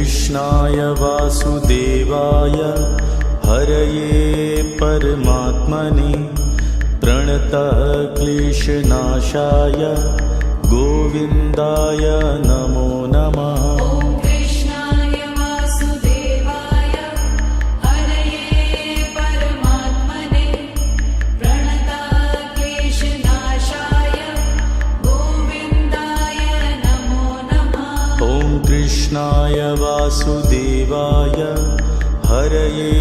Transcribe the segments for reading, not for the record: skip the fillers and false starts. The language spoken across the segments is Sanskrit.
कृष्णाय वासुदेवाय हरये परमात्मने प्रणतः क्लेशनाशाय गोविन्दाय नमो नमः। कृष्णाय वासुदेवाय हरये परमात्मने प्रणतः क्लेशनाशाय गोविन्दाय नमो नमः। कृष्णाय वासुदेवाय हरये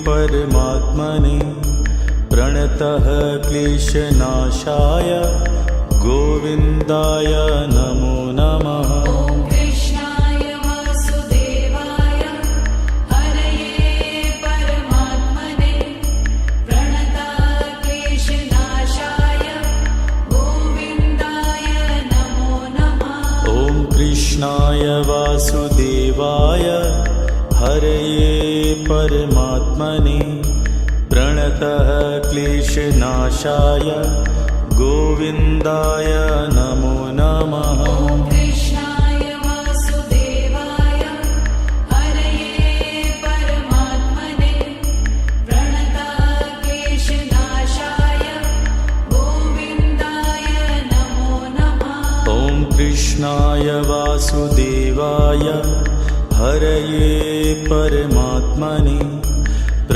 परमात्मने प्रणतः क्लेशनाशाय गोविन्दाय नमो नमः। कृष्णाय वासुदेवाय हरये परमात्मने प्रणतः क्लेशनाशाय गोविन्दाय नमो नमः। कृष्णाय वासुदेवाय हरये परमात्मने प्रणतः क्लेशनाशाय गोविन्दाय नमो नमः। कृष्णाय वासुदेवाय हरये परमात्मने प्रणतः क्लेशनाशाय गोविन्दाय नमो नमः। कृष्णाय वासुदेवाय हरये परमात्मने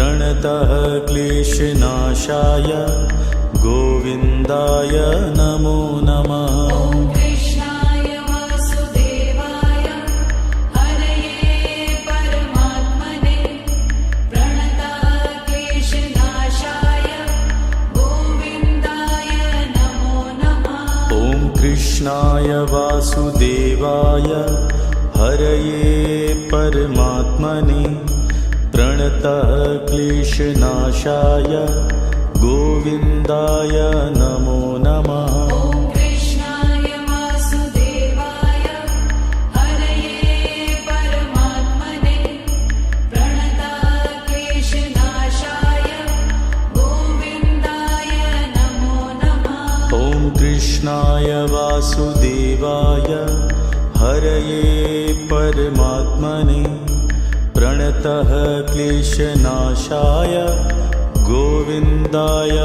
प्रणतः क्लेशनाशाय गोविन्दाय नमो नमः। कृष्णाय वासुदेवाय हरये परमात्मने प्रणतः क्लेशनाशाय गोविन्दाय नमो नमः। कृष्णाय वासुदेवाय हरये परमात्मने प्रणतः क्लेशनाशाय गोविन्दाय नमो नमः। कृष्णाय वासुदेवाय हरये परमात्मने प्रणतः क्लेशनाशाय गोविन्दाय नमो नमः। कृष्णाय वासुदेवाय हरये परमात्मने प्रणतः क्लेशनाशाय गोविन्दाय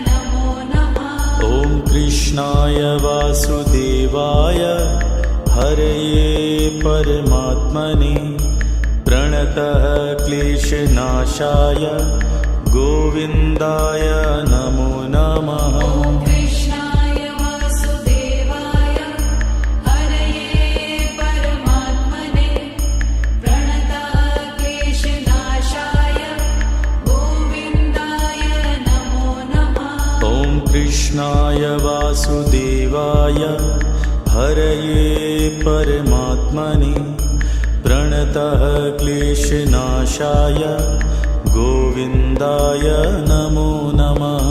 नमो नमः। कृष्णाय वासुदेवाय हरये परमात्मने प्रणतः क्लेशनाशाय गोविन्दाय नमो नमः। कृष्णाय वासुदेवाय हरये परमात्मने प्रणतः क्लेशनाशाय गोविन्दाय नमो नमः। कृष्णाय वासुदेवाय हरये परमात्मने प्रणतः क्लेशनाशाय गोविन्दाय नमो नमः।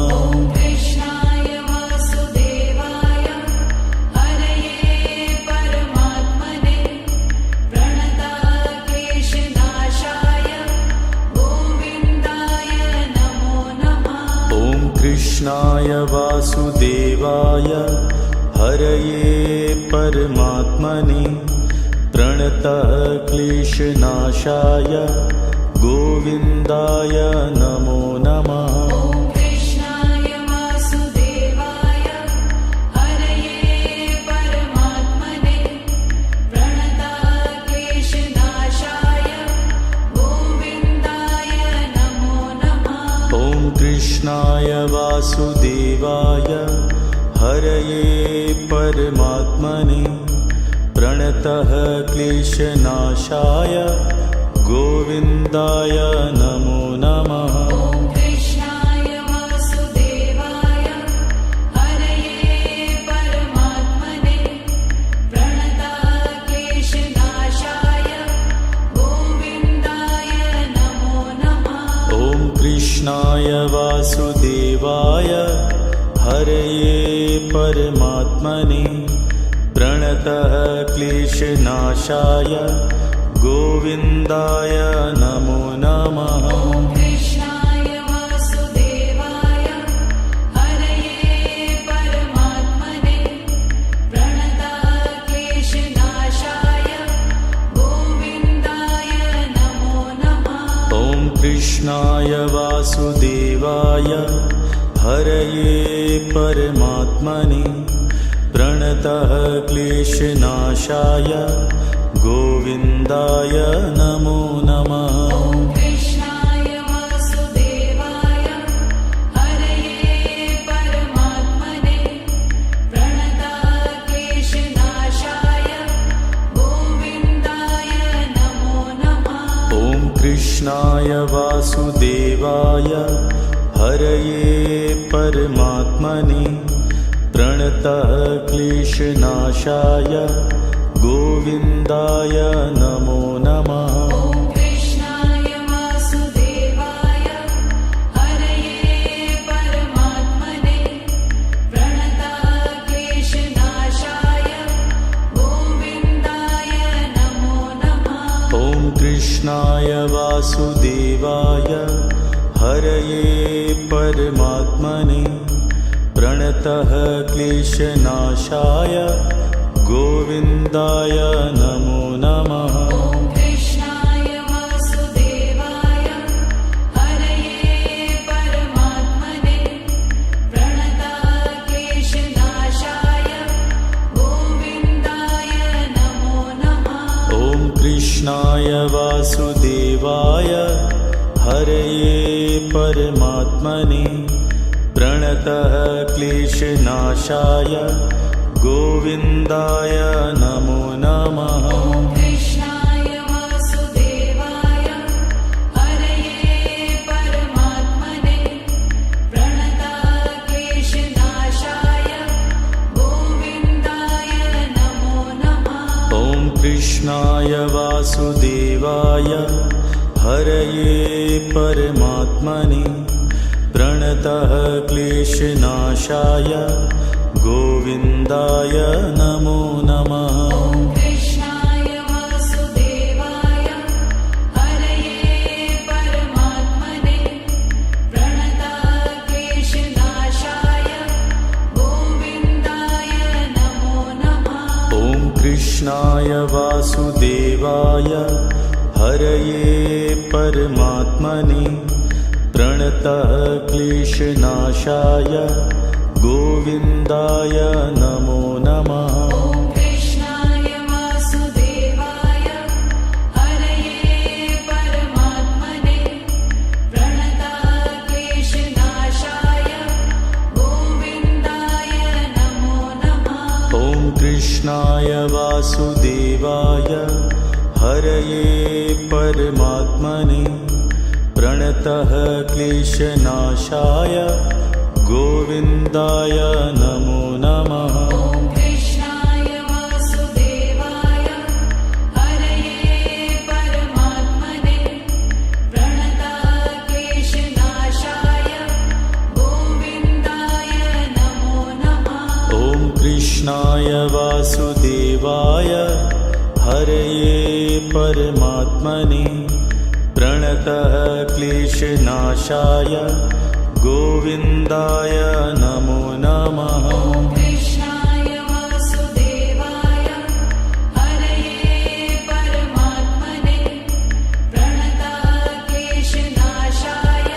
कृष्णाय वासुदेवाय हरये परमात्मने प्रणतः क्लेशनाशाय गोविन्दाय नमो नमः। कृष्णाय वासुदेवाय हरये परमात्मने प्रणतः क्लेशनाशाय गोविन्दाय नमो नमः। कृष्णाय वासुदेवाय हरये परमात्मने प्रणतः क्लेशनाशाय गोविन्दाय नमो नमः। कृष्णाय वासुदेवाय हरये परमात्मने प्रणतः क्लेशनाशाय गोविन्दाय नमो नमः। कृष्णाय वासुदेवाय हरये परमात्मने प्रणतः क्लेशनाशाय गोविन्दाय नमो नमः। कृष्णाय वासुदेवाय हरये परमात्मने प्रणतः क्लेशनाशाय गोविन्दाय नमो नमः। ॐ कृष्णाय वासुदेवाय हरये परमात्मने प्रणतक्लेशनाशाय गोविन्दाय नमो नमः। ॐ कृष्णाय वासुदेवाय हरये परमात्मने प्रणतः क्लेशनाशाय गोविन्दाय नमो नमः। ॐ कृष्णाय वासुदेवाय हरये परमात्मने प्रणतक्लेशनाशाय गोविन्दाय नमो नमः। ॐ कृष्णाय वासुदेवाय हरये परमात्मने प्रणतः क्लेशनाशाय गोविन्दाय नमो नमः। ॐ कृष्णाय वासुदेवाय हरये परमात्मने प्रणतक्लेशनाशाय गोविन्दाय नमो नमः। ॐ कृष्णाय वासुदेवाय हरये परमात्मने प्रणतः क्लेशनाशाय गोविन्दाय नमो नमः। ॐ कृष्णाय वासुदेवाय हरये परमात्मने प्रणतक्लेशनाशाय गोविन्दाय नमो नमः। ॐ कृष्णाय वासुदेवाय हरये परमात्मने प्रणतः क्लेशनाशाय गोविन्दाय नमो नमः। ॐ कृष्णाय वासुदेवाय हरये परमात्मने प्रणतक्लेशनाशाय गोविन्दाय नमो नमः। ॐ कृष्णाय वासुदेवाय हरये परमात्मने प्रणतः क्लेशनाशाय गोविन्दाय नमो नमः। ॐ कृष्णाय वासुदेवाय हरये परमात्मने प्रणतक्लेशनाशाय गोविन्दाय नमो नमः। ॐ कृष्णाय वासुदेवाय हरये परमात्मने प्रणतः क्लेशनाशाय गोविन्दाय नमो नमः। ॐ कृष्णाय वासुदेवाय हरये परमात्मने प्रणतक्लेशनाशाय गोविन्दाय नमो नमः। ॐ कृष्णाय वासुदेवाय हरये परमात्मने प्रणतः क्लेशनाशाय गोविन्दाय नमो नमः। ॐ कृष्णाय वासुदेवाय हरये परमात्मने प्रणतक्लेशनाशाय गोविन्दाय नमो नमः। ॐ कृष्णाय वासुदेवाय हरये परमात्मने प्रणतः क्लेशनाशाय गोविन्दाय नमो नमः। ॐ कृष्णाय वासुदेवाय हरये परमात्मने प्रणतक्लेशनाशाय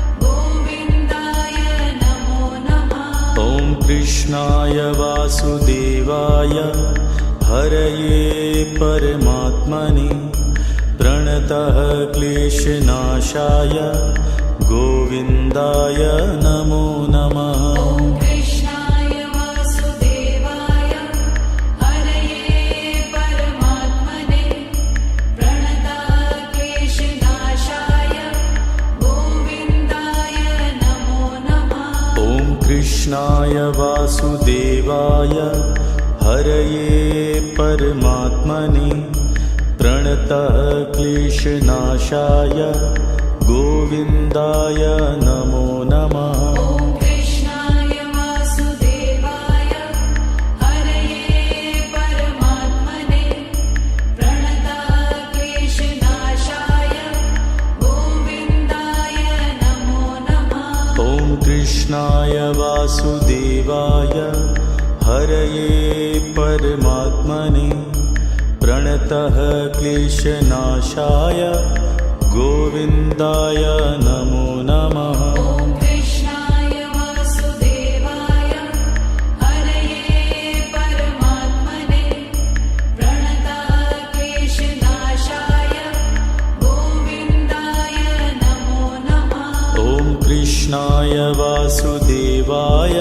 गोविन्दाय नमो नमः। ॐ कृष्णाय वासुदेवाय हरये परमात्मने प्रणतः क्लेशनाशाय गोविन्दाय नमो नमः। ॐ कृष्णाय वासुदेवाय हरये परमात्मने प्रणतक्लेशनाशाय गोविन्दाय नमो नमः। ॐ कृष्णाय वासुदेवाय हरये परमात्मने प्रणतः क्लेशनाशाय गोविन्दाय नमो नमः। ॐ कृष्णाय वासुदेवाय हरये परमात्मने प्रणतक्लेशनाशाय वासुदेवाय हरये परमात्मने प्रणतः क्लेशनाशाय गोविन्दाय नमो नमः। ॐ कृष्णाय वासुदेवाय हरये परमात्मने प्रणतः क्लेशनाशाय गोविन्दाय नमो नमः। ॐ कृष्णाय वासुदेवाय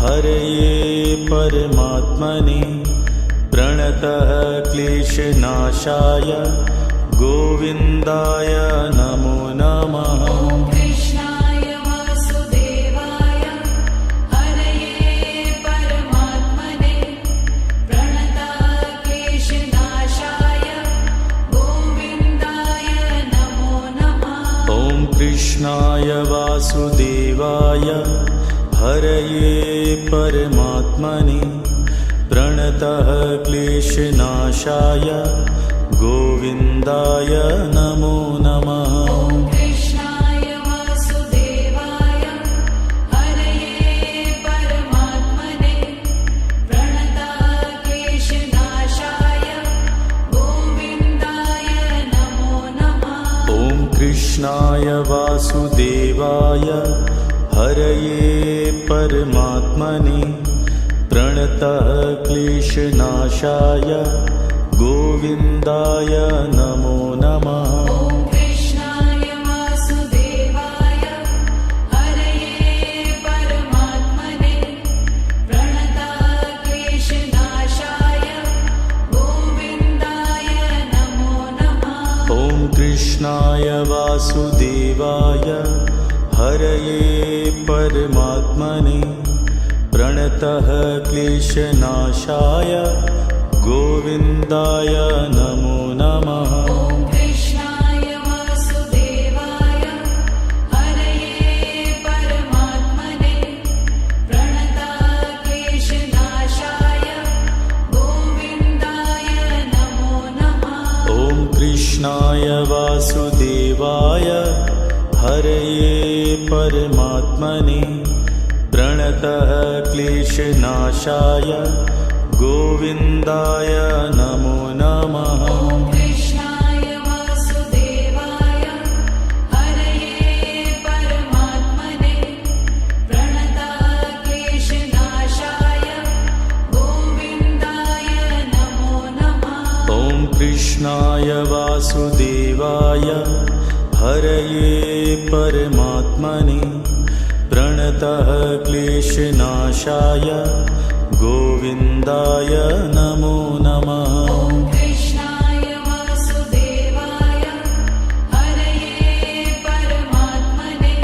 हरये परमात्मने प्रणतः क्लेशनाशाय गोविन्दाय नमो नमः। ॐ कृष्णाय वासुदेवाय हरये परमात्मने प्रणतः क्लेशनाशाय गोविन्दाय नमो नमः। ॐ कृष्णाय वासुदेवाय हरये परमात्मने प्रणतः क्लेशनाशाय गोविन्दाय नमो नमः। ॐ कृष्णाय वासुदेवाय हरये परमात्मने प्रणतः क्लेशनाशाय गोविन्दाय नमो नमः। ॐ कृष्णाय वासुदेवाय हरये परमात्मने प्रणतः क्लेशनाशाय गोविन्दाय नमो नमः। ॐ कृष्णाय वासुदेवाय हरये परमात्मने प्रणतः क्लेशनाशाय गोविन्दाय नमो नमः। ॐ कृष्णाय वासुदेवाय हरये परमात्मने प्रणतः क्लेशनाशाय गोविन्दाय नमो नमः। ॐ कृष्णाय वासुदेवाय हरये परमात्मने प्रणतः क्लेशनाशाय गोविन्दाय नमो नमः। ॐ कृष्णाय वासुदेवाय हरये परमात्मने प्रणतः क्लेशनाशाय गोविन्दाय नमो नमः। ॐ कृष्णाय वासुदेवाय हरये परमात्मने प्रणतः क्लेशनाशाय गोविन्दाय नमो नमः। ॐ कृष्णाय वासुदेवाय हरये परमात्मने प्रणतः क्लेशनाशाय गोविन्दाय नमो नमः। ॐ कृष्णाय वासुदेवाय हरये परमात्मने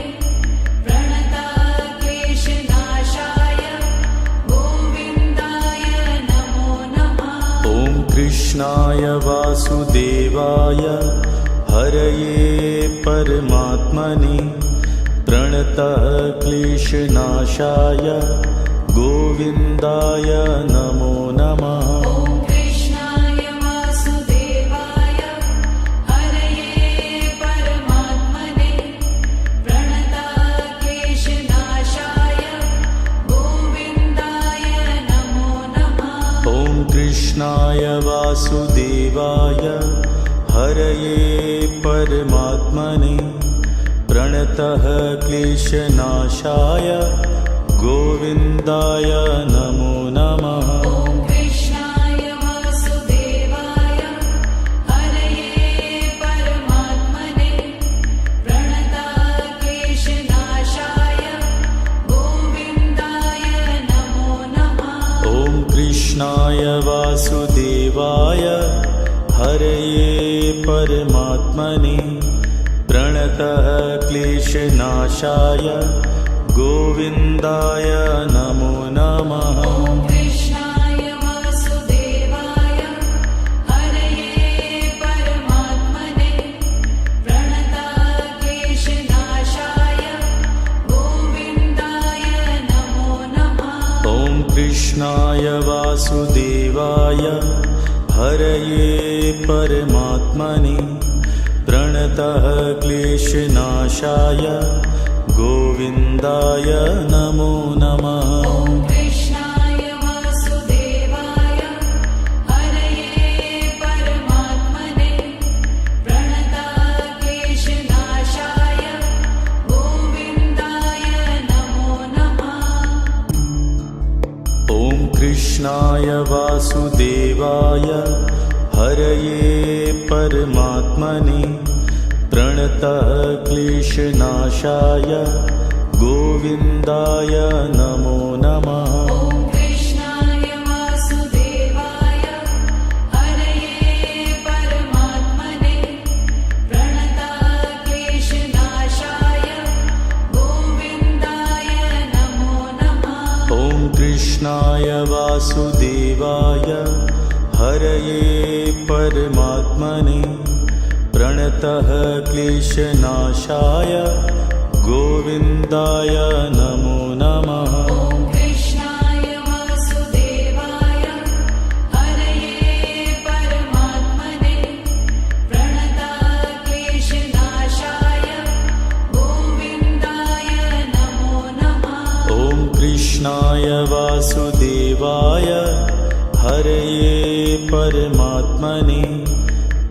प्रणतः क्लेशनाशाय गोविन्दाय नमो नमः। ॐ कृष्णाय वासुदेवाय हरये परमात्मने प्रणतः क्लेशनाशाय गोविन्दाय नमो नमः। ॐ कृष्णाय वासुदेवाय हरये परमात्मने प्रणतः क्लेशनाशाय गोविन्दाय नमो नमः। ॐ कृष्णाय वासुदेवाय हरये परमात्मने प्रणतः क्लेशनाशाय गोविन्दाय नमो नमः। ॐ कृष्णाय वासुदेवाय हरये परमात्मने प्रणतः क्लेशनाशाय गोविन्दाय नमो नमः। ॐ कृष्णाय वासुदेवाय हरये परमात्मने प्रणतः क्लेशनाशाय गोविन्दाय नमो नमः। ॐ कृष्णाय वासुदेवाय हरये परमात्मने प्रणतः क्लेशनाशाय गोविन्दाय नमो नमः। ॐ कृष्णाय वासुदेवाय हरये परमात्मने प्रणतः क्लेशनाशाय गोविन्दाय नमो नमः। ॐ कृष्णाय वासुदेवाय हरये परमात्मने प्रणताक्लेशनाशाय गोविन्दाय नमो नमः। ॐ कृष्णाय वासुदेवाय हरये परमात्मने प्रणतः क्लेशनाशाय गोविन्दाय नमो नमः। ॐ कृष्णाय वासुदेवाय हरये परमात्मने प्रणताक्लेशनाशाय गोविन्दाय नमो नमः। ॐ कृष्णाय वासुदेवाय हरये परमात्मने प्रणतः क्लेशनाशाय गोविन्दाय नमो नमः। ॐ कृष्णाय वासुदेवाय हरये परमात्मने प्रणताक्लेशनाशाय गोविन्दाय नमो नमः। ॐ कृष्णाय वासुदेवाय हरये परमात्मने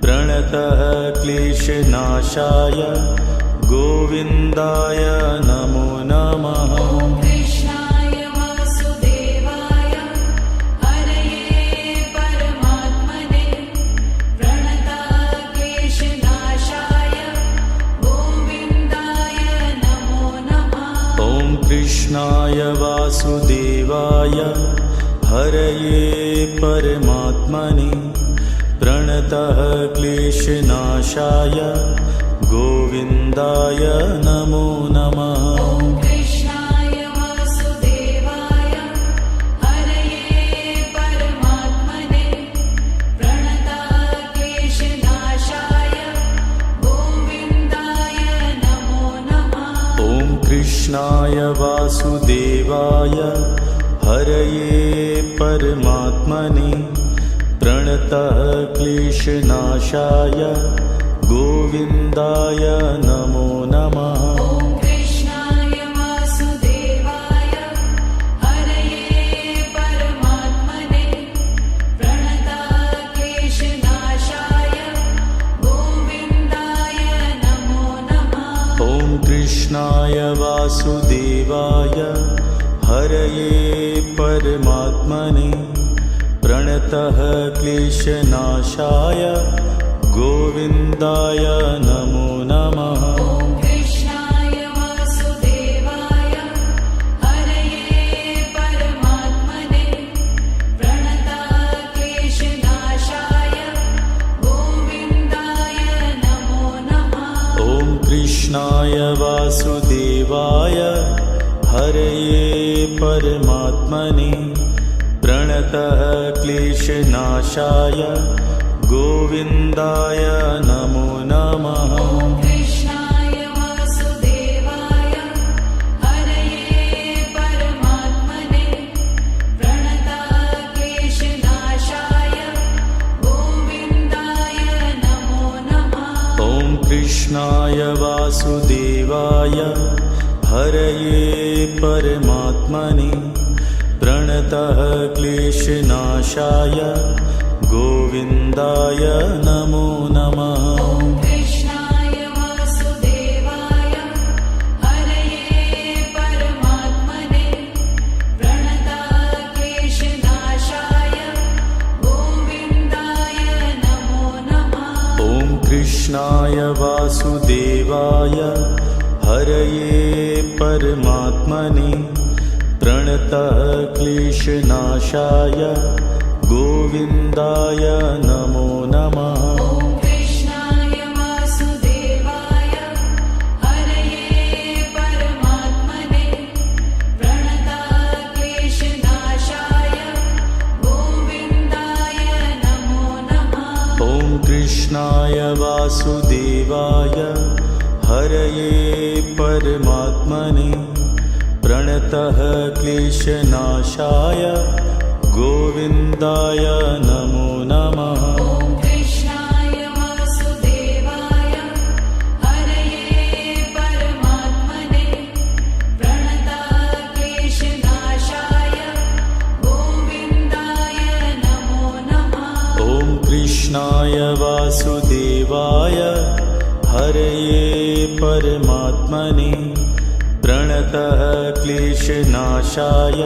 प्रणतः क्लेशनाशाय गोविन्दाय नमो नमः। ॐ कृष्णाय वासुदेवाय हरये परमात्मने प्रणताक्लेशनाशाय गोविन्दाय नमो नमः। ॐ कृष्णाय वासुदेवाय हरये परमात्मने प्रणतः क्लेशनाशाय गोविन्दाय नमो नमः। ॐ कृष्णाय वासुदेवाय हरये परमात्मने प्रणताक्लेशनाशाय गोविन्दाय नमो नमः। ॐ कृष्णाय वासुदेवाय हरये परमात्मने प्रणतः क्लेशनाशाय गोविन्दाय नमो नमः। ॐ कृष्णाय वासुदेवाय हरये परमात्मने प्रणताक्लेशनाशाय गोविन्दाय नमो नमः। ॐ कृष्णाय वासुदेवाय हरये परमात्मने प्रणतः क्लेशनाशाय गोविन्दाय नमो नमः। ॐ कृष्णाय वासुदेवाय हरये परमात्मने प्रणताक्लेशनाशाय गोविन्दाय नमो नमः। ॐ कृष्णाय वासुदेवाय हरये परमात्मने प्रणतः क्लेशनाशाय गोविन्दाय नमो नमः। ॐ कृष्णाय वासुदेवाय हरये परमात्मने प्रणताक्लेशनाशाय गोविन्दाय नमो नमः। ॐ कृष्णाय वासुदेवाय हरये परमात्मने प्रणतः क्लेशनाशाय गोविन्दाय नमो नमः। ॐ कृष्णाय वासुदेवाय हरये परमात्मने प्रणताक्लेशनाशाय गोविन्दाय नमो नमः। ॐ कृष्णाय वासुदेवाय हरये परमात्मने प्रणतः क्लेशनाशाय गोविन्दाय नमो नमः। ॐ कृष्णाय वासुदेवाय हरये परमात्मने प्रणताक्लेशनाशाय गोविन्दाय नमो नमः। ॐ कृष्णाय वासुदेवाय हरये परमात्मने प्रणतः क्लेशनाशाय गोविन्दाय नमो नमः। ॐ कृष्णाय वासुदेवाय हरये परमात्मने कृष्णाय वासुदेवाय हरये परमात्मने प्रणतः क्लेशनाशाय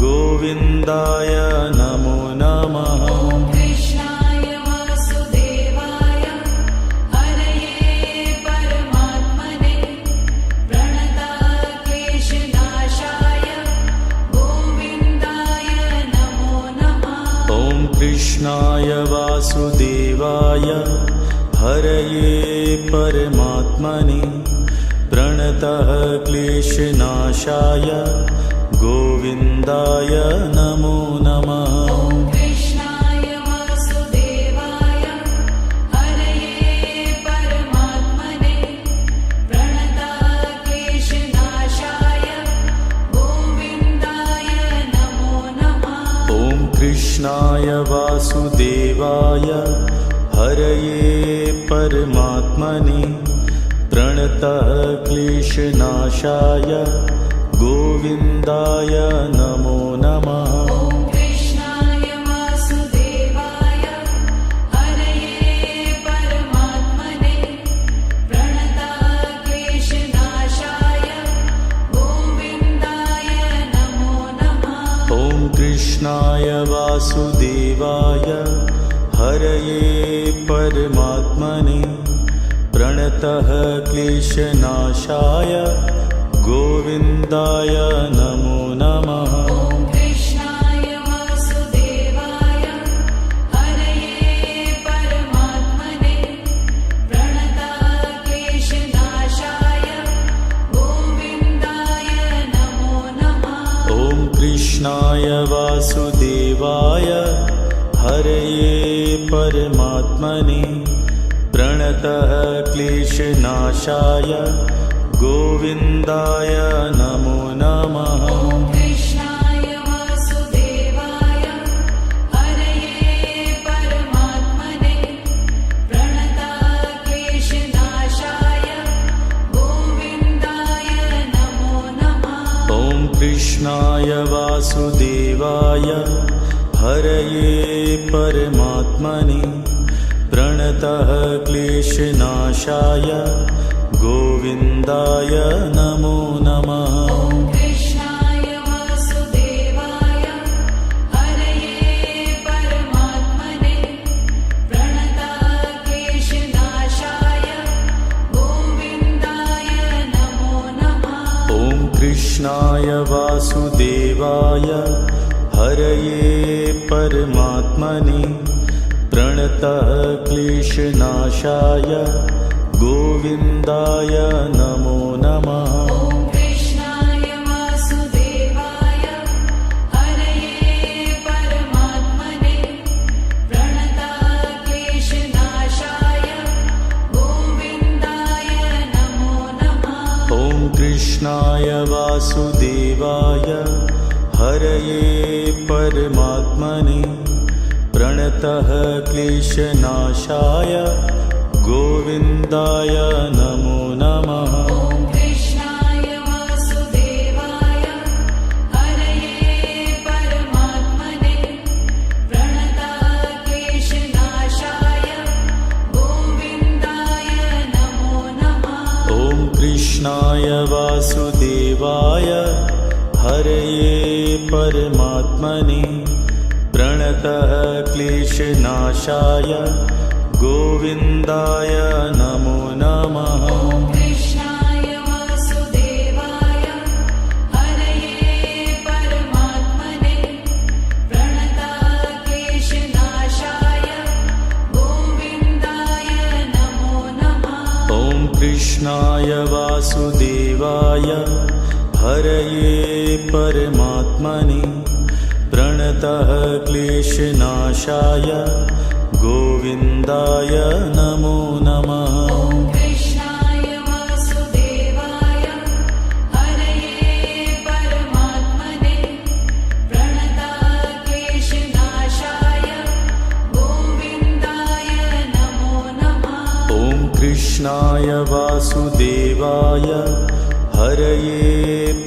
गोविन्दाय नमो नमः। ॐ कृष्णाय वासुदेवाय हरये परमात्मने प्रणतः क्लेशनाशाय गोविन्दाय नमो नमः। ॐ कृष्णाय वासुदेवाय हरये परमात्मने प्रणतः क्लेशनाशाय गोविन्दाय नमो नमः। ॐ कृष्णाय वासुदेवाय हरये परमात्मने प्रणतः क्लेशनाशाय गोविन्दाय नमो नमः। ॐ कृष्णाय वासुदेवाय हरये परमात्मने प्रणतः क्लेशनाशाय गोविन्दाय नमो नमः। ॐ कृष्णाय वासुदेवाय हरये परमात्मने प्रणतः क्लेशनाशाय गोविन्दाय नमो नमः। ॐ कृष्णाय वासुदेवाय हरये परमात्मने प्रणतः क्लेशनाशाय गोविन्दाय नमो नमः। ॐ कृष्णाय वासुदेवाय हरये परमात्मने प्रणतः क्लेशनाशाय गोविन्दाय नमो नमः। ॐ कृष्णाय वासुदेवाय हरये परमात्मने प्रणतः क्लेशनाशाय गोविन्दाय नमो नमः। ॐ कृष्णाय वासुदेवाय हरये परमात्मने प्रणतः क्लेशनाशाय गोविन्दाय नमो नमः। ॐ कृष्णाय वासुदेवाय हरये परमात्मने प्रणतः क्लेशनाशाय गोविन्दाय नमो नमः। ॐ कृष्णाय वासुदेवाय हरये परमात्मने प्रणतः क्लेशनाशाय गोविन्दाय नमो नमः। ॐ कृष्णाय वासुदेवाय हरये परमात्मने प्रणतः क्लेशनाशाय गोविन्दाय नमो नमः। ॐ कृष्णाय वासुदेवाय हरये परमात्मने प्रणतः क्लेशनाशाय गोविन्दाय नमो नमः। ॐ कृष्णाय वासुदेवाय हरये परमात्मने प्रणतः क्लेशनाशाय गोविन्दाय नमो नमः। ॐ कृष्णाय वासुदेवाय हरये परमात्मने प्रणतः क्लेशनाशाय गोविन्दाय नमो नमः। ॐ कृष्णाय वासुदेवाय हरये परमात्मने प्रणतः क्लेशनाशाय गोविन्दाय नमो नमः। ॐ कृष्णाय वासुदेवाय हरये परमात्मने प्रणतः क्लेशनाशाय गोविन्दाय नमो नमः। ॐ कृष्णाय वासुदेवाय हरये परमात्मने प्रणतः क्लेशनाशाय गोविन्दाय नमो नमः। ॐ कृष्णाय वासुदेवाय हरये परमात्मने प्रणतः क्लेशनाशाय गोविन्दाय नमो नमः। ॐ कृष्णाय वासुदेवाय हरये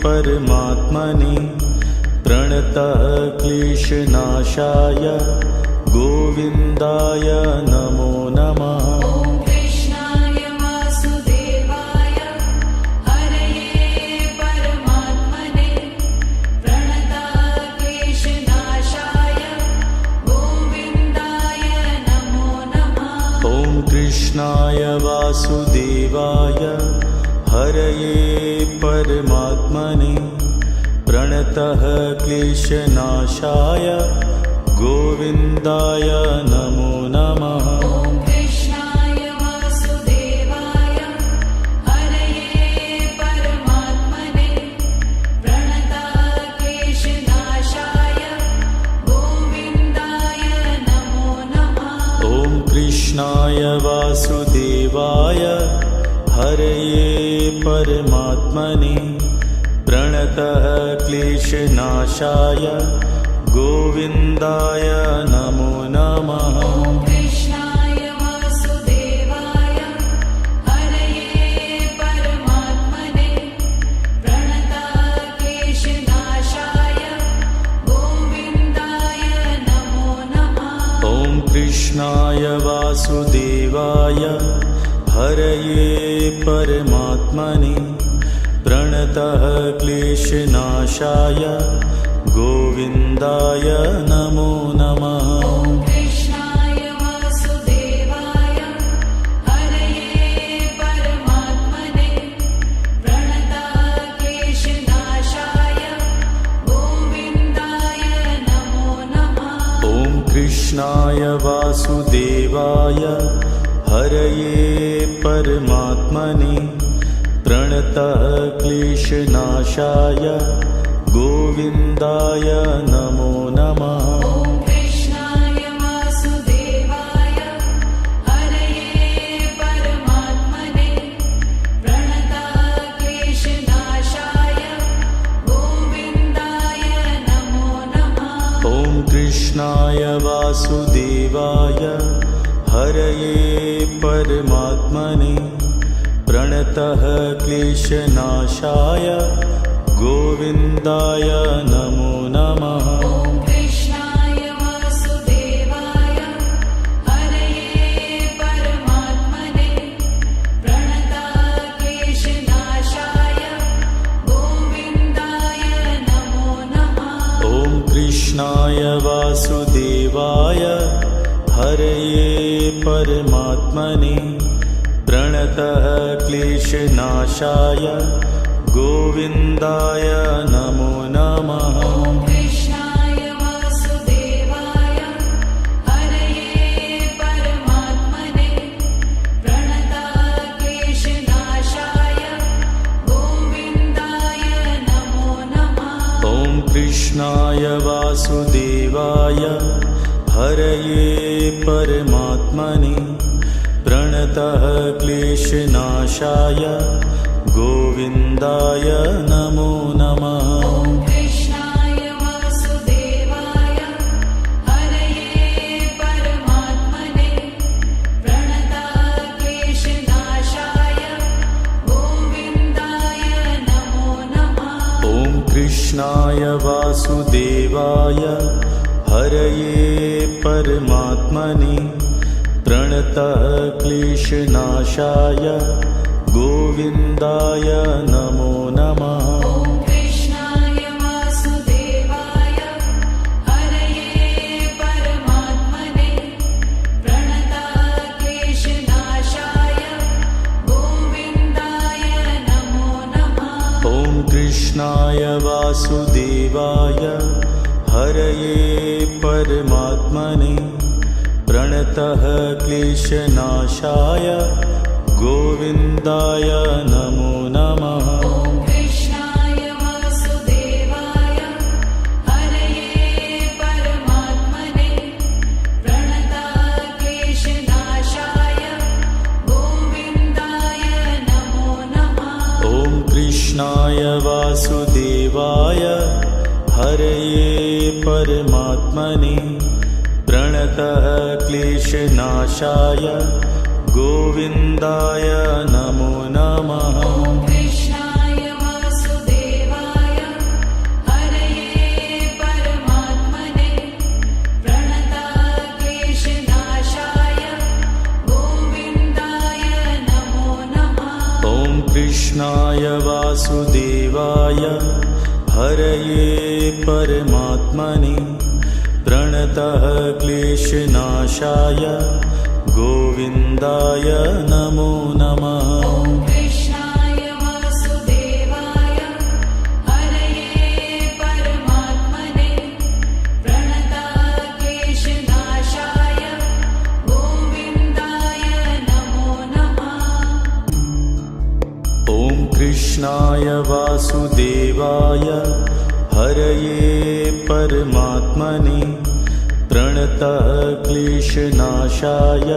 परमात्मने प्रणतः क्लेशनाशाय गोविन्दाय नमो नमः। ॐ कृष्णाय वासुदेवाय हरये परमात्मने प्रणतक्लेशनाशाय गोविन्दाय नमो नमः। ॐ कृष्णाय वासुदेवाय हरये परमात्मने प्रणतः क्लेशनाशाय गोविन्दाय नमो नमः। ॐ कृष्णाय वासुदेवाय हरये परमात्मने प्रणतक्लेशनाशाय गोविन्दाय नमो नमः। ॐ कृष्णाय वासुदेवाय हरये परमात्मने प्रणतः क्लेशनाशाय गोविन्दाय नमो नमः। ॐ कृष्णाय वासुदेवाय हरये परमात्मने प्रणतक्लेशनाशाय गोविन्दाय नमो नमः। ॐ कृष्णाय वासुदेवाय हरये परमात्मने प्रणतः क्लेशनाशाय गोविन्दाय नमो नमः। ॐ कृष्णाय वासुदेवाय हरये परमात्मने प्रणतक्लेशनाशाय गोविन्दाय नमो नमः। ॐ कृष्णाय वासुदेवाय हरये परमात्मने प्रणतः क्लेशनाशाय गोविन्दाय नमो नमः। ॐ कृष्णाय वासुदेवाय हरये परमात्मने प्रणतक्लेशनाशाय गोविन्दाय नमो नमः। ॐ कृष्णाय वासुदेवाय हरये परमात्मने प्रणतः क्लेशनाशाय गोविन्दाय नमो नमः। ॐ कृष्णाय वासुदेवाय हरये परमात्मने प्रणतक्लेशनाशाय गोविन्दाय नमो नमः। ॐ कृष्णाय वासुदेवाय हरये परमात्मने प्रणतः क्लेशनाशाय गोविन्दाय नमो नमः। ॐ कृष्णाय वासुदेवाय हरये परमात्मने प्रणतक्लेशनाशाय गोविन्दाय नमो नमः। ॐ कृष्णाय वासुदेवाय हरये परमात्मने प्रणतः क्लेशनाशाय गोविन्दाय नमो नमः। ॐ कृष्णाय वासुदेवाय हरये परमात्मने प्रणतक्लेशनाशाय गोविन्दाय नमो नमः। ॐ कृष्णाय वासुदेवाय हरये परमात्मने प्रणतः क्लेशनाशाय गोविन्दाय नमो नमः। ॐ कृष्णाय वासुदेवाय हरये परमात्मने प्रणतक्लेशनाशाय गोविन्दाय नमो नमः। ॐ कृष्णाय वासुदेवाय हरये परमात्मने प्रणतः क्लेशनाशाय गोविन्दाय नमो नमः। ॐ कृष्णाय वासुदेवाय हरये परमात्मने प्रणतक्लेशनाशाय गोविन्दाय नमो नमः। ॐ कृष्णाय वासुदेवाय हरये परमात्मने प्रणतः क्लेशनाशाय गोविन्दाय नमो नमः। ॐ कृष्णाय वासुदेवाय हरये परमात्मने प्रणतक्लेशनाशाय कृष्णाय वासुदेवाय हरये परमात्मने प्रणतः क्लेशनाशाय गोविन्दाय नमो नमः। ॐ कृष्णाय वासुदेवाय हरये परमात्मने प्रणतः क्लेशनाशाय गोविन्दाय नमो नमः। ॐ कृष्णाय वासुदेवाय हरये परमात्मने प्रणतः क्लेशनाशाय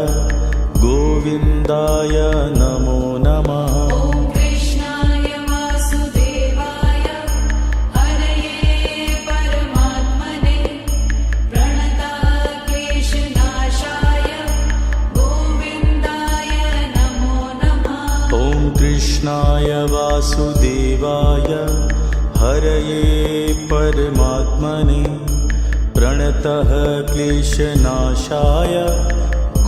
गोविन्दाय नमो नमः। ॐ कृष्णाय वासुदेवाय हरये परमात्मने प्रणतः क्लेशनाशाय गोविन्दाय नमो नमः। ॐ कृष्णाय वासुदेवाय हरये परमात्मने प्रणतः क्लेशनाशाय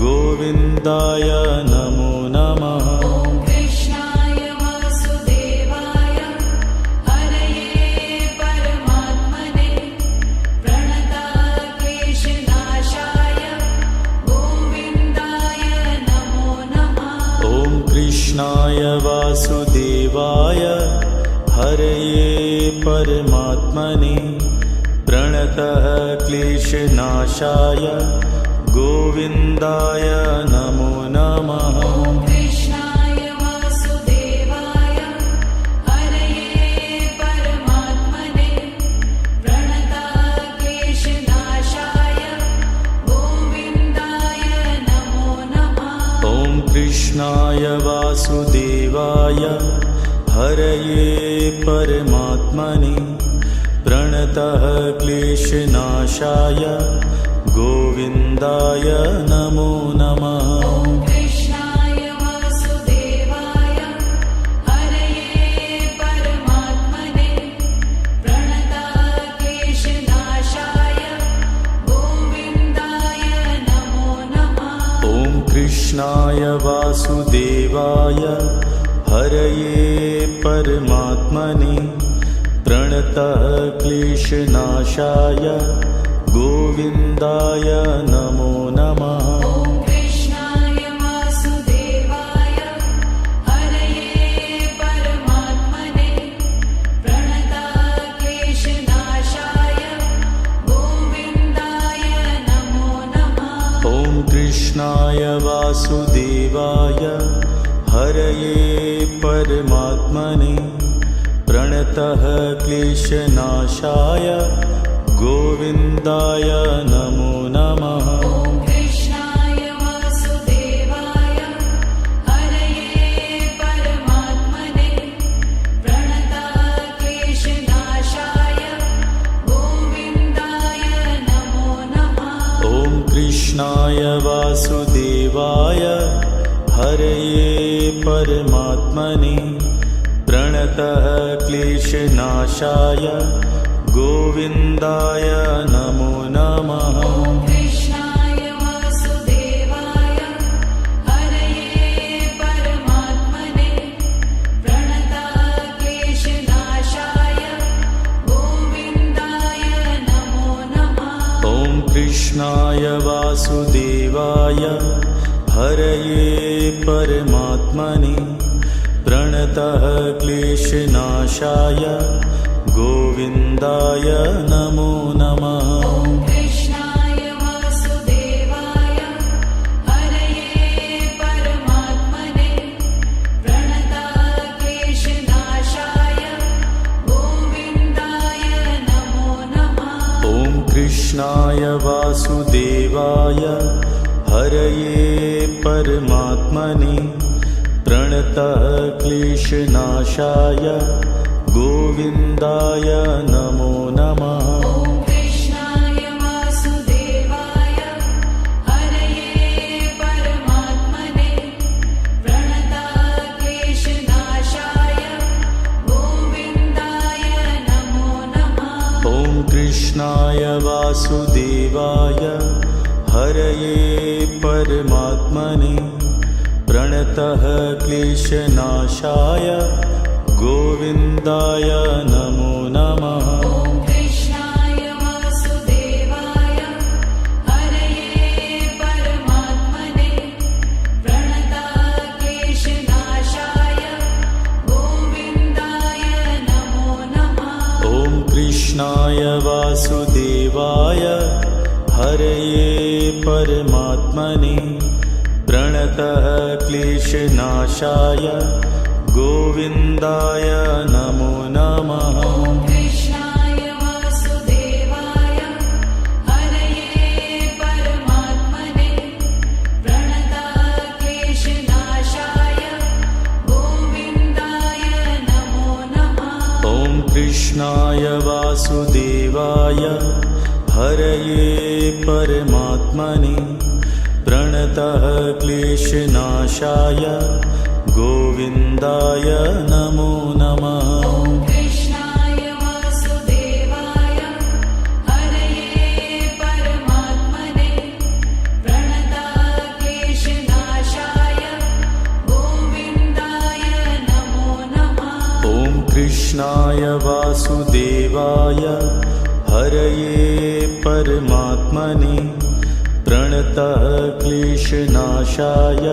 गोविन्दाय नमो नमः। ॐ कृष्णाय वासुदेवाय हरये परमात्मने प्रणतः क्लेशनाशाय गोविन्दाय नमो नमः। ॐ कृष्णाय वासुदेवाय हरये परमात्मने प्रणतः क्लेशनाशाय गोविन्दाय नमो नमः। ॐ कृष्णाय वासुदेवाय हरये परमात्मने प्रणतः क्लेशनाशाय गोविन्दाय नमो नमः। ॐ कृष्णाय वासुदेवाय हरये परमात्मने प्रणतः क्लेशनाशाय गोविन्दाय नमो नमः। ॐ कृष्णाय वासुदेवाय हरये परमात्मने प्रणतः क्लेशनाशाय गोविन्दाय नमो नमः। ॐ कृष्णाय वासुदेवाय हरये परमात्मने प्रणतः क्लेशनाशाय गोविन्दाय नमो नमः। ॐ कृष्णाय वासुदेवाय हरये परमात्मने प्रणतः क्लेशनाशाय गोविन्दाय नमो नमः। ॐ कृष्णाय वासुदेवाय हरये परमात्मने प्रणतः क्लेशनाशाय गोविन्दाय नमो नमः। ॐ कृष्णाय वासुदेवाय हरये परमात्मने प्रणतः क्लेशनाशाय गोविन्दाय नमो नमः। ॐ कृष्णाय वासुदेवाय हरये परमात्मने प्रणतः क्लेशनाशाय गोविन्दाय नमो नमः। ॐ कृष्णाय वासुदेवाय हरये परमात्मने प्रणतः क्लेशनाशाय गोविन्दाय नमो नमः। ॐ कृष्णाय वासुदेवाय हरये परमात्मने प्रणतः क्लेशनाशाय गोविन्दाय नमो नमः। ॐ कृष्णाय वासुदेवाय हरये परमात्मने प्रणतः क्लेशनाशाय गोविन्दाय नमो नमः। ॐ कृष्णाय वासुदेवाय हरये परमात्मने प्रणतः क्लेशनाशाय गोविन्दाय नमो नमः। ॐ कृष्णाय वासुदेवाय हरये परमात्मने प्रणतः क्लेशनाशाय गोविन्दाय नमो नमः। ॐ कृष्णाय वासुदेवाय हरये परमात्मने प्रणतः क्लेशनाशाय गोविन्दाय नमो नमः। ॐ कृष्णाय वासुदेवाय हरये परमात्मने प्रणताक्लेशनाशाय गोविन्दाय नमो नमः। ॐ कृष्णाय वासुदेवाय हरये परमात्मने प्रणतः क्लेशनाशाय गोविन्दाय नमो नमः। ॐ कृष्णाय वासुदेवाय हरये परमात्मने प्रणताक्लेशनाशाय गोविन्दाय नमो नमः। ॐ कृष्णाय वासुदेवाय हरये परमात्मने प्रणतः क्लेशनाशाय गोविन्दाय नमो नमः। ॐ कृष्णाय वासुदेवाय हरये परमात्मने प्रणताक्लेशनाशाय गोविन्दाय नमो नमः। ॐ कृष्णाय वासुदेवाय हरये परमात्मने प्रणतः क्लेशनाशाय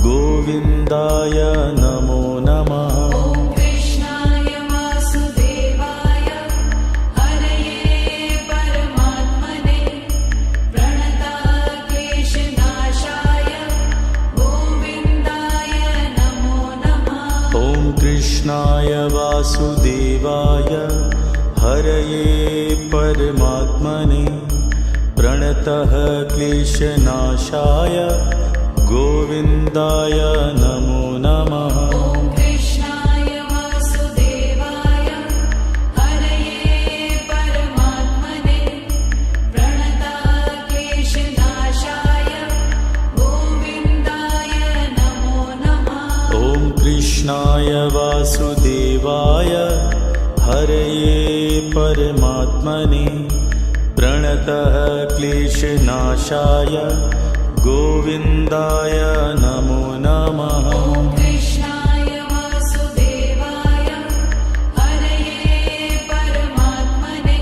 गोविन्दाय नमो नमः। ॐ कृष्णाय वासुदेवाय हरये परमात्मने प्रणताक्लेशनाशाय गोविन्दाय नमो नमः। ॐ कृष्णाय वासुदेवाय हरये परमात्मने प्रणतः क्लेशनाशाय गोविन्दाय नमो नमः। ॐ कृष्णाय वासुदेवाय हरये परमात्मने प्रणताक्लेशनाशाय गोविन्दाय नमो नमः। ॐ कृष्णाय वासुदेवाय हरये परमात्मने प्रणतः क्लेशनाशाय गोविन्दाय नमो नमः। ॐ कृष्णाय वासुदेवाय हरये परमात्मने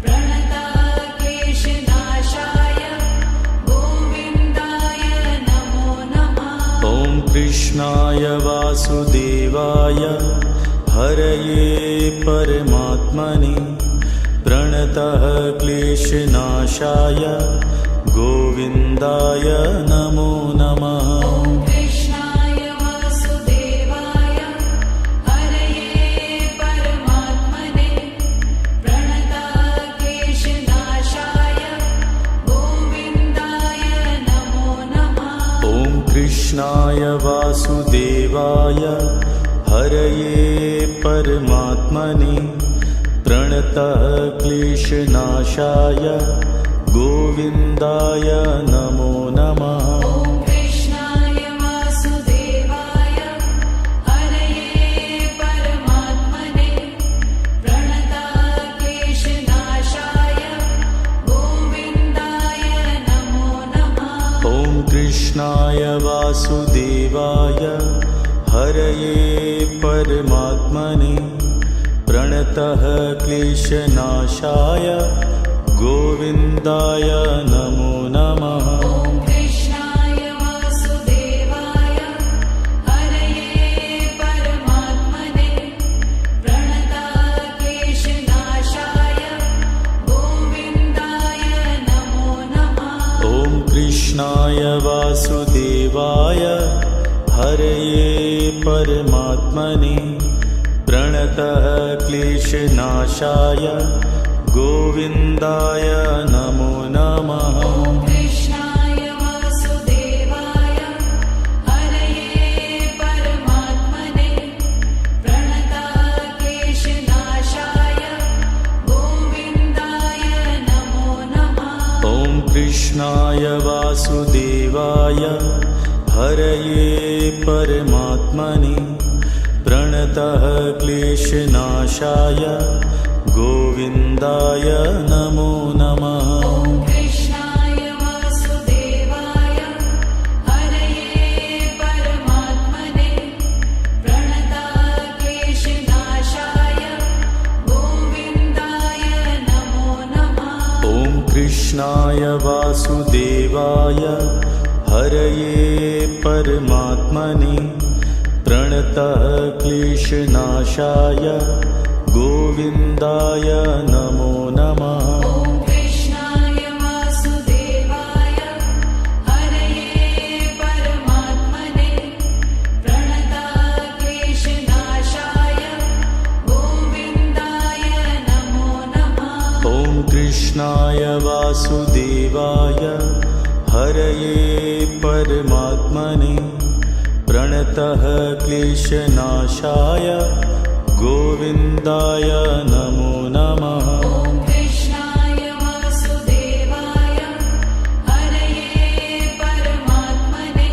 प्रणताक्लेशनाशाय गोविन्दाय नमो नमः। ॐ कृष्णाय वासुदेवाय हरये परमात्मने प्रणतः क्लेशनाशाय गोविन्दाय नमो नमः। ॐ कृष्णाय वासुदेवाय हरये परमात्मने प्रणताक्लेशनाशाय गोविन्दाय नमो नमः। ॐ कृष्णाय वासुदेवाय हरये परमात्मने प्रणतः क्लेशनाशाय गोविन्दाय नमो नमः। ॐ कृष्णाय वासुदेवाय हरये परमात्मने प्रणताक्लेशनाशाय गोविन्दाय नमो नमः। ॐ कृष्णाय वासुदेवाय हरये परमात्मने प्रणतः क्लेशनाशाय गोविन्दाय नमो नमः। ॐ कृष्णाय वासुदेवाय हरये परमात्मने प्रणताक्लेशनाशाय गोविन्दाय नमो नमः। ॐ कृष्णाय वासुदेवाय हरये परमात्मने प्रणतः क्लेशनाशाय गोविन्दाय नमो नमः। ॐ कृष्णाय वासुदेवाय हरये परमात्मने प्रणताक्लेशनाशाय गोविन्दाय नमो नमः। ॐ कृष्णाय वासुदेवाय हरये परमात्मने प्रणतः क्लेशनाशाय गोविन्दाय नमो नमः। ॐ कृष्णाय वासुदेवाय हरये परमात्मने प्रणताक्लेशनाशाय कृष्णाय वासुदेवाय हरये परमात्मने प्रणतः क्लेशनाशाय गोविन्दाय नमो नमः। ॐ कृष्णाय वासुदेवाय हरये परमात्मने प्रणतः क्लेशनाशाय गोविन्दाय नमो नमः। ॐ कृष्णाय वासुदेवाय हरये परमात्मने प्रणतः क्लेशनाशाय गोविन्दाय नमो नमः। ॐ कृष्णाय वासुदेवाय हरये परमात्मने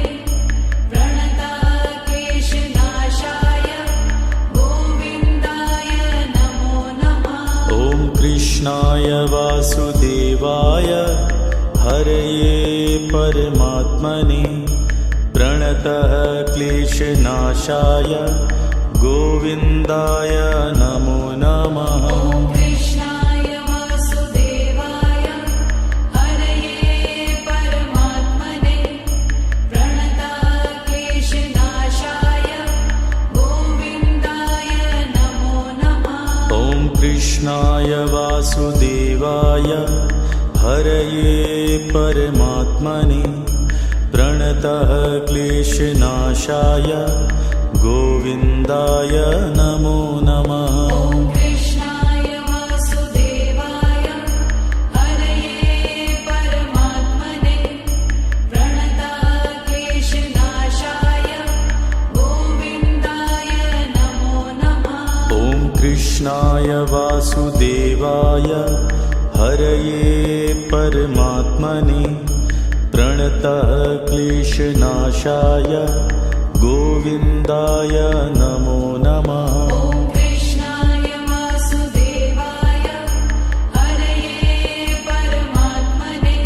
प्रणतः क्लेशनाशाय गोविन्दाय नमो नमः। ॐ कृष्णाय वासुदेवाय हरये परमात्मने प्रणतः क्लेशनाशाय गोविन्दाय नमो नमः। ॐ कृष्णाय वासुदेवाय हरये परमात्मने प्रणतः क्लेशनाशाय गोविन्दाय नमो नमः। ॐ कृष्णाय वासुदेवाय हरये परमात्मने प्रणतः क्लेशनाशाय गोविन्दाय नमो नमः। ॐ कृष्णाय वासुदेवाय हरये परमात्मने प्रणतः क्लेशनाशाय गोविन्दाय नमो नमः। ॐ कृष्णाय वासुदेवाय हरये परमात्मने प्रणतः क्लेशनाशाय गोविन्दाय नमो नमः। ॐ कृष्णाय वासुदेवाय हरये परमात्मने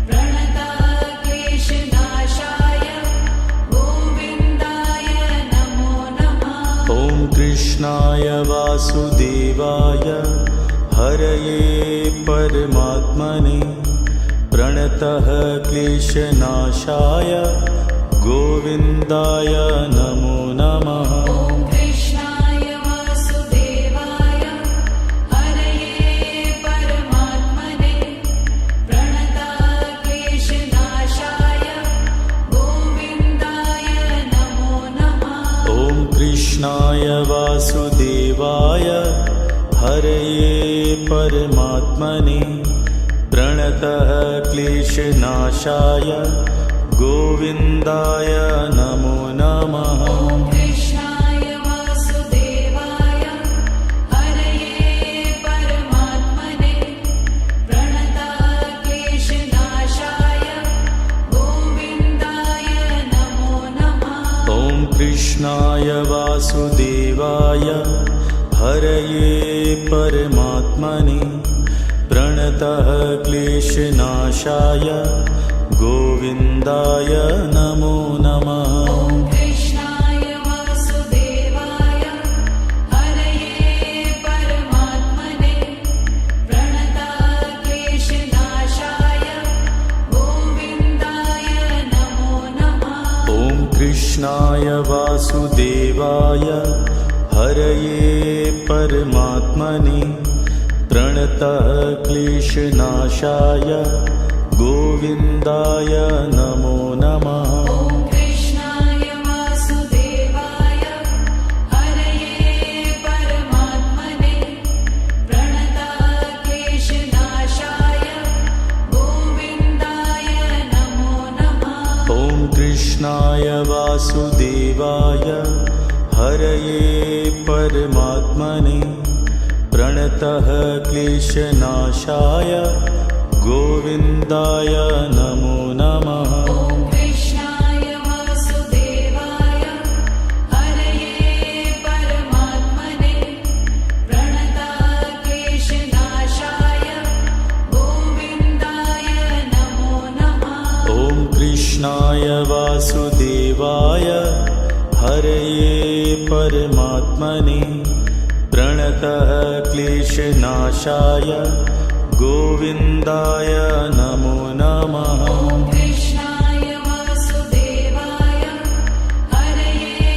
प्रणतः क्लेशनाशाय गोविन्दाय नमो नमः। ॐ कृष्णाय वासुदेवाय हरये परमात्मने प्रणतः क्लेशनाशाय गोविन्दाय नमो नमः। ॐ कृष्णाय वासुदेवाय हरये परमात्मने प्रणतः क्लेशनाशाय गोविन्दाय नमो नमः। ॐ कृष्णाय वासुदेवाय हरये परमात्मने प्रणतः क्लेशनाशाय गोविन्दाय नमो नमः। ॐ कृष्णाय वासुदेवाय हरये परमात्मने प्रणतः क्लेशनाशाय गोविन्दाय नमो नमः। ॐ कृष्णाय वासुदेवाय हरये परमात्मने प्रणतः क्लेशनाशाय गोविन्दाय नमो नमः। ॐ कृष्णाय वासुदेवाय हरये परमात्मने प्रणतः क्लेशनाशाय गोविन्दाय नमो नमः। ॐ कृष्णाय वासुदेवाय हरये परमात्मने प्रणतः क्लेशनाशाय गोविन्दाय नमो नमः। ॐ कृष्णाय वासुदेवाय हरये परमात्मने प्रणतः क्लेशनाशाय गोविन्दाय नमो नमः। ॐ कृष्णाय वासुदेवाय हरये परमात्मने प्रणतः क्लेशनाशाय गोविन्दाय नमो नमः। ॐ कृष्णाय वासुदेवाय हरये परमात्मने प्रणतः क्लेशनाशाय गोविन्दाय नमो नमः। ॐ कृष्णाय वासुदेवाय हरये परमात्मने प्रणतः क्लेशनाशाय गोविन्दाय नमो नमः। ॐ कृष्णाय वासुदेवाय हरये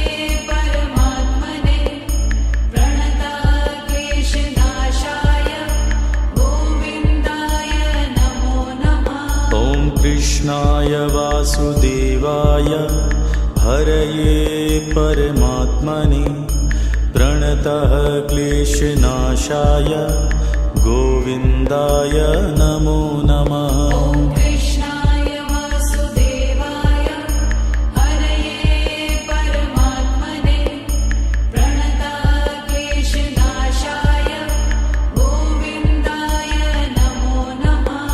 परमात्मने प्रणतक्लेशनाशाय गोविन्दाय नमो नमः। ॐ कृष्णाय वासुदेवाय हरये परमात्मने प्रणतः क्लेशनाशाय गोविन्दाय नमो नमः। ॐ कृष्णाय वासुदेवाय हरये परमात्मने प्रणतक्लेशनाशाय गोविन्दाय नमो नमः।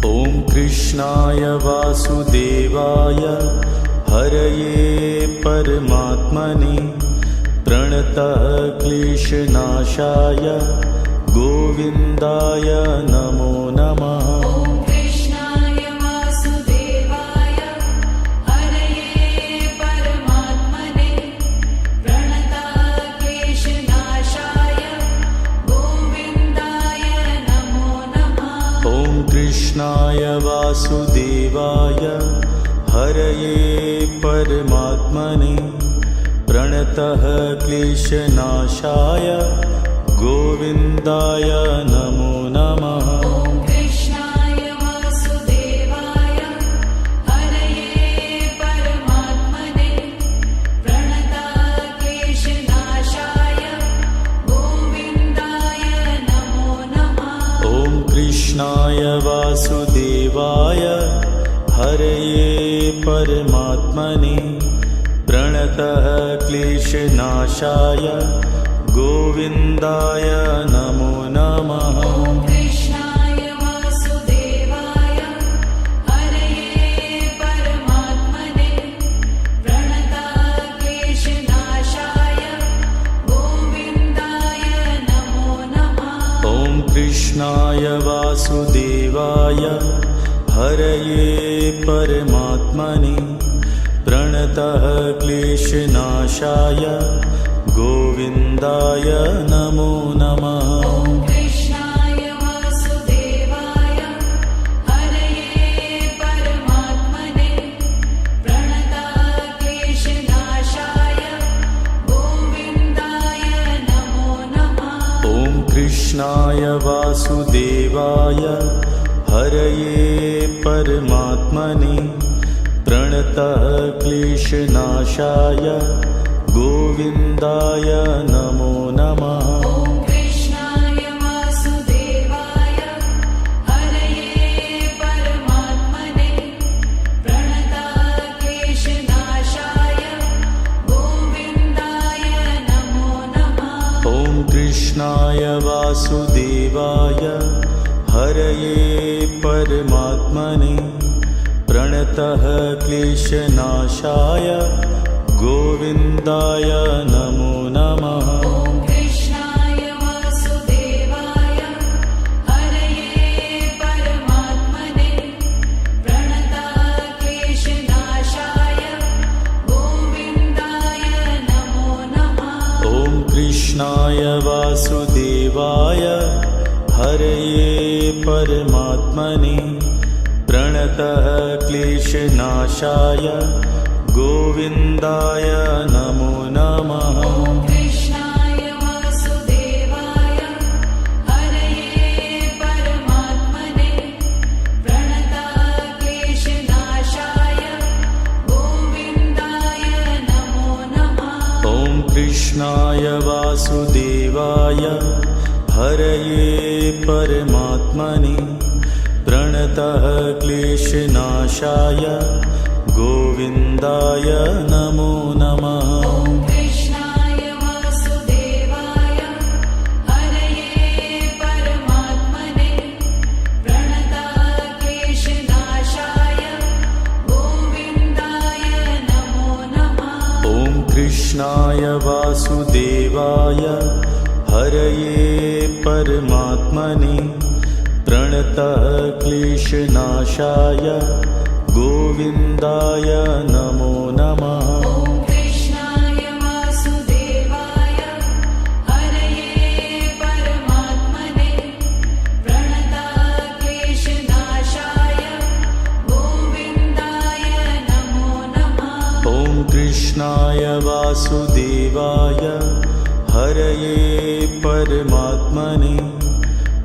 ॐ कृष्णाय वासुदेवाय हरये परमात्मने प्रणतः क्लेशनाशाय गोविन्दाय नमो नमः। ॐ कृष्णाय वासुदेवाय हरये परमात्मने प्रणतक्लेशनाशाय गोविन्दाय नमो नमः। ॐ कृष्णाय वासुदेवाय हरये परमात्मने प्रणतः क्लेशनाशाय गोविन्दाय नमो नमः। ॐ कृष्णाय वासुदेवाय हरये परमात्मने प्रणतक्लेशनाशाय गोविन्दाय नमो नमः। ॐ कृष्णाय वासुदेवाय हरये परमात्मने प्रणतः क्लेशनाशाय गोविन्दाय नमो नमः। ॐ कृष्णाय वासुदेवाय हरये परमात्मने प्रणतक्लेशनाशाय गोविन्दाय नमो नमः। ॐ कृष्णाय वासुदेवाय हरये परमात्मने प्रणतः क्लेशनाशाय गोविन्दाय नमो नमः। ॐ कृष्णाय वासुदेवाय हरये परमात्मने प्रणतक्लेशनाशाय गोविन्दाय नमो नमः। ॐ कृष्णाय वासुदेवाय हरये परमात्मने प्रणतः क्लेशनाशाय गोविन्दाय नमो नमः। ॐ कृष्णाय वासुदेवाय हरये परमात्मने प्रणतक्लेशनाशाय गोविन्दाय नमो नमः। ॐ कृष्णाय वासुदेवाय हरये परमात्मने प्रणतः क्लेशनाशाय गोविन्दाय नमो नमः। ॐ कृष्णाय वासुदेवाय हरये परमात्मने प्रणतक्लेशनाशाय गोविन्दाय नमो नमः। ॐ कृष्णाय वासुदेवाय हरये परमात्मने प्रणतः क्लेशनाशाय गोविन्दाय नमो नमः। ॐ कृष्णाय वासुदेवाय हरये परमात्मने प्रणतक्लेशनाशाय गोविन्दाय नमो नमः। ॐ कृष्णाय वासुदेवाय हरये परमात्मने प्रणतः क्लेशनाशाय गोविन्दाय नमो नमः। ॐ कृष्णाय वासुदेवाय हरये परमात्मने प्रणतक्लेशनाशाय गोविन्दाय नमो नमः। ॐ कृष्णाय वासुदेवाय हरये परमात्मने प्रणतः क्लेशनाशाय गोविन्दाय नमो नमः। ॐ कृष्णाय वासुदेवाय हरये परमात्मने कृष्णाय वासुदेवाय हरये परमात्मने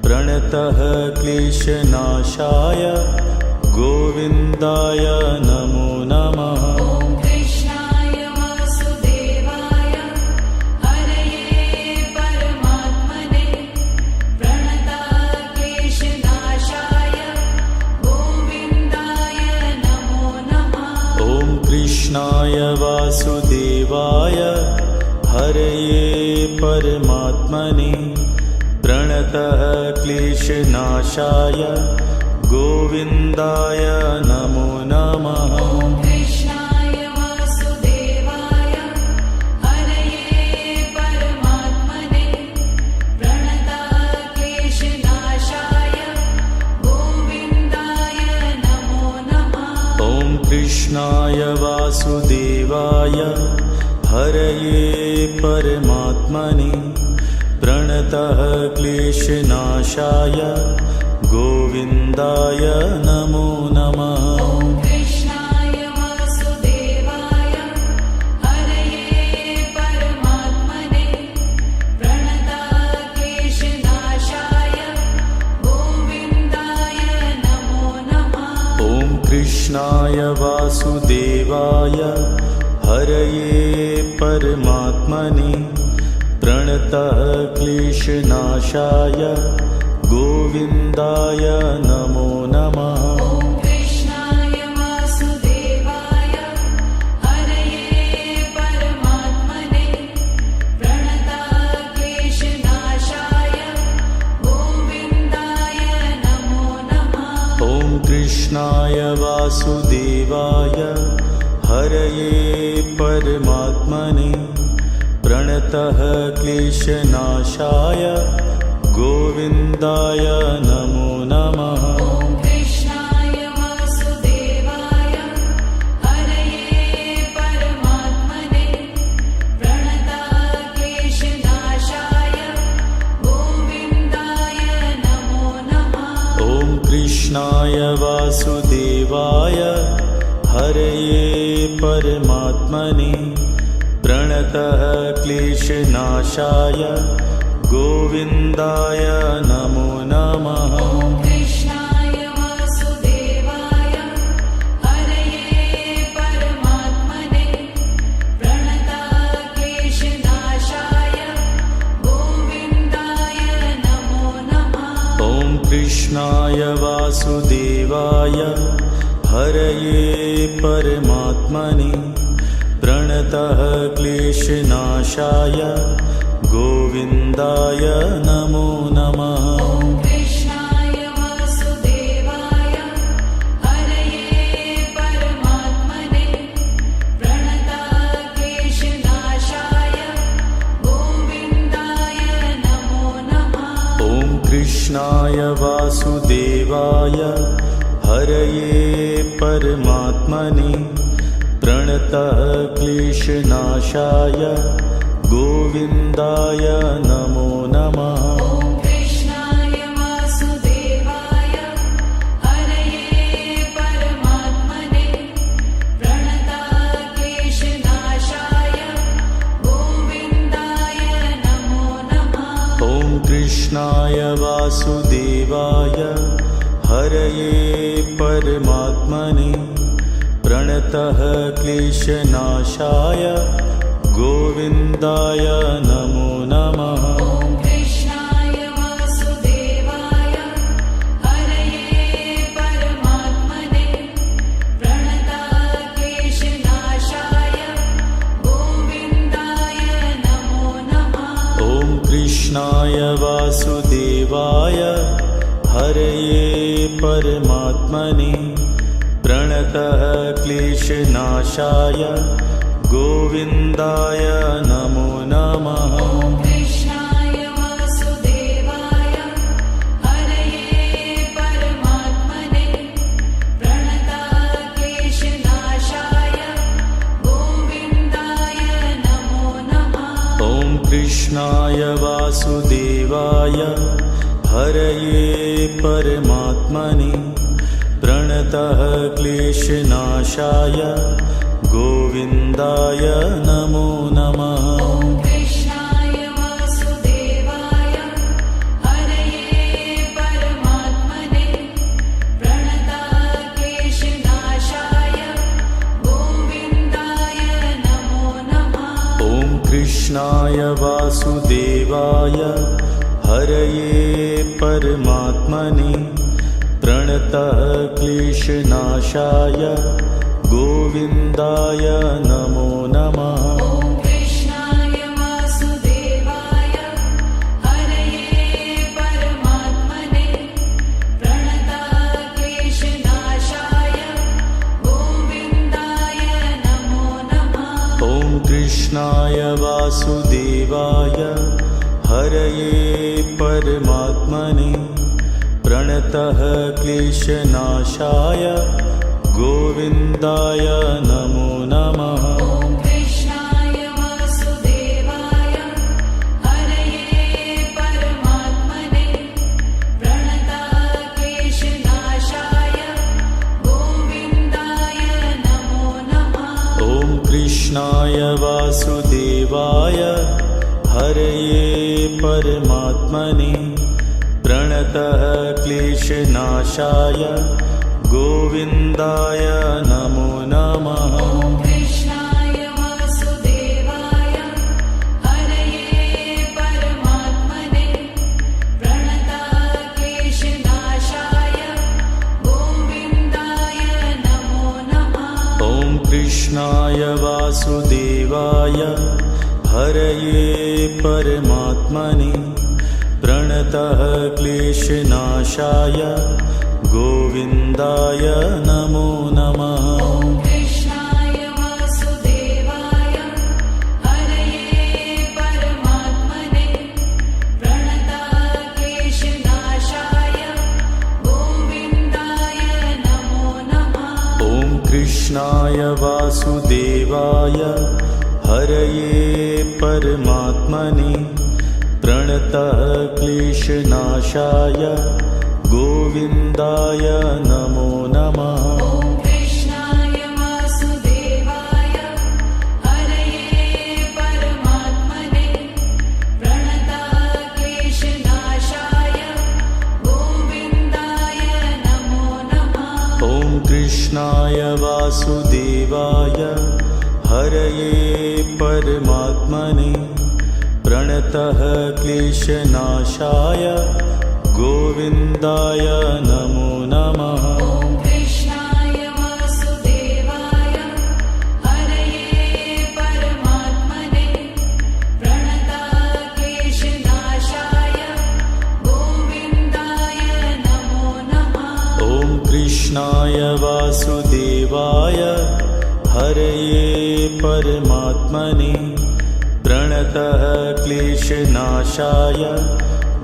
प्रणतः क्लेशनाशाय गोविन्दाय नमो नमः। ॐ कृष्णाय वासुदेवाय हरये परमात्मने प्रणतः क्लेशनाशाय गोविन्दाय नमो नमः। ॐ कृष्णाय वासुदेवाय हरये परमात्मने प्रणतः क्लेशनाशाय गोविन्दाय नमो नमः। ॐ कृष्णाय वासुदेवाय हरये परमात्मने प्रणतः क्लेशनाशाय गोविन्दाय नमो नमः। ॐ कृष्णाय वासुदेवाय हरये परमात्मने प्रणतः क्लेशनाशाय गोविन्दाय नमो नमः। ॐ कृष्णाय वासुदेवाय हरये परमात्मने प्रणतः क्लेशनाशाय गोविन्दाय नमो नमः। ॐ कृष्णाय वासुदेवाय हरये परमात्मने प्रणतः क्लेशनाशाय गोविन्दाय नमो नमः। ॐ कृष्णाय वासुदेवाय हरये परमात्मने प्रणतः क्लेशनाशाय गोविन्दाय नमो नमः। ॐ कृष्णाय वासुदेवाय हरये परमात्मने प्रणतः क्लेशनाशाय गोविन्दाय नमो नमः। ॐ कृष्णाय वासुदेवाय हरये परमात्मने प्रणतः क्लेशनाशाय गोविन्दाय नमो नमः। ॐ कृष्णाय वासुदेवाय हरये परमात्मने प्रणतः क्लेशनाशाय गोविन्दाय नमो नमः। ॐ कृष्णाय वासुदेवाय हरये परमात्मने प्रणतः क्लेशनाशाय गोविन्दाय नमो नमः। ॐ कृष्णाय वासुदेवाय हरये परमात्मने प्रणतः क्लेशनाशाय गोविन्दाय नमो नमः। ॐ कृष्णाय वासुदेवाय हरये परमात्मने प्रणतः क्लेशनाशाय गोविन्दाय नमो नमः। ॐ कृष्णाय वासुदेवाय हरये परमात्मने प्रणतः क्लेशनाशाय गोविन्दाय नमो नमः। ॐ कृष्णाय वासुदेवाय हरये परमात्मने प्रणतः क्लेशनाशाय गोविन्दाय नमो नमः। ॐ कृष्णाय वासुदेवाय हरये परमात्मने प्रणतः क्लेशनाशाय गोविन्दाय नमो नमः। ॐ कृष्णाय वासुदेवाय हरये परमात्मने प्रणतः क्लेशनाशाय गोविन्दाय नमो नमः। ॐ कृष्णाय वासुदेवाय हरये परमात्मने प्रणतः क्लेशनाशाय गोविन्दाय नमो नमः। ॐ कृष्णाय वासुदेवाय हरये परमात्मने प्रणतः क्लेशनाशाय गोविन्दाय नमो नमः। ॐ कृष्णाय वासुदेवाय हरये परमात्मने प्रणतः क्लेशनाशाय गोविन्दाय गोविन्दाय नमो नमः। ॐ कृष्णाय वासुदेवाय हरये परमात्मने प्रणतक्लेशनाशाय गोविन्दाय नमो नमः। ॐ कृष्णाय वासुदेवाय हरये परमात्मने प्रणतः क्लेशनाशाय गोविन्दाय नमो नमः। ॐ कृष्णाय वासुदेवाय हरये परमात्मने प्रणतक्लेशनाशाय गोविन्दाय नमो नमः। ॐ कृष्णाय वासुदेवाय हरये परमात्मने प्रणतः क्लेशनाशाय गोविन्दाय नमो नमः। ॐ कृष्णाय वासुदेवाय हरये परमात्मने प्रणतक्लेशनाशाय गोविन्दाय नमो नमः। ॐ कृष्णाय वासुदेवाय हरये परमात्मने प्रणतः क्लेशनाशाय गोविन्दाय नमो नमः। ॐ कृष्णाय वासुदेवाय हरये परमात्मने प्रणतक्लेशनाशाय गोविन्दाय नमो नमः। ॐ कृष्णाय वासुदेवाय हरये परमात्मने प्रणतः क्लेशनाशाय गोविन्दाय नमो नमः। ॐ कृष्णाय वासुदेवाय हरये परमात्मने प्रणतक्लेशनाशाय गोविन्दाय नमो नमः। ॐ कृष्णाय वासुदेवाय हरये परमात्मने प्रणतः क्लेशनाशाय गोविन्दाय नमो नमः। ॐ कृष्णाय वासुदेवाय हरये परमात्मने प्रणतक्लेशनाशाय गोविन्दाय नमो नमः। ॐ कृष्णाय वासुदेवाय हरये परमात्मने प्रणतः क्लेशनाशाय गोविन्दाय नमो नमः। ॐ कृष्णाय वासुदेवाय हरये परमात्मने प्रणतक्लेशनाशाय गोविन्दाय नमो नमः। ॐ कृष्णाय वासुदेवाय हरये परमात्मने प्रणतः क्लेशनाशाय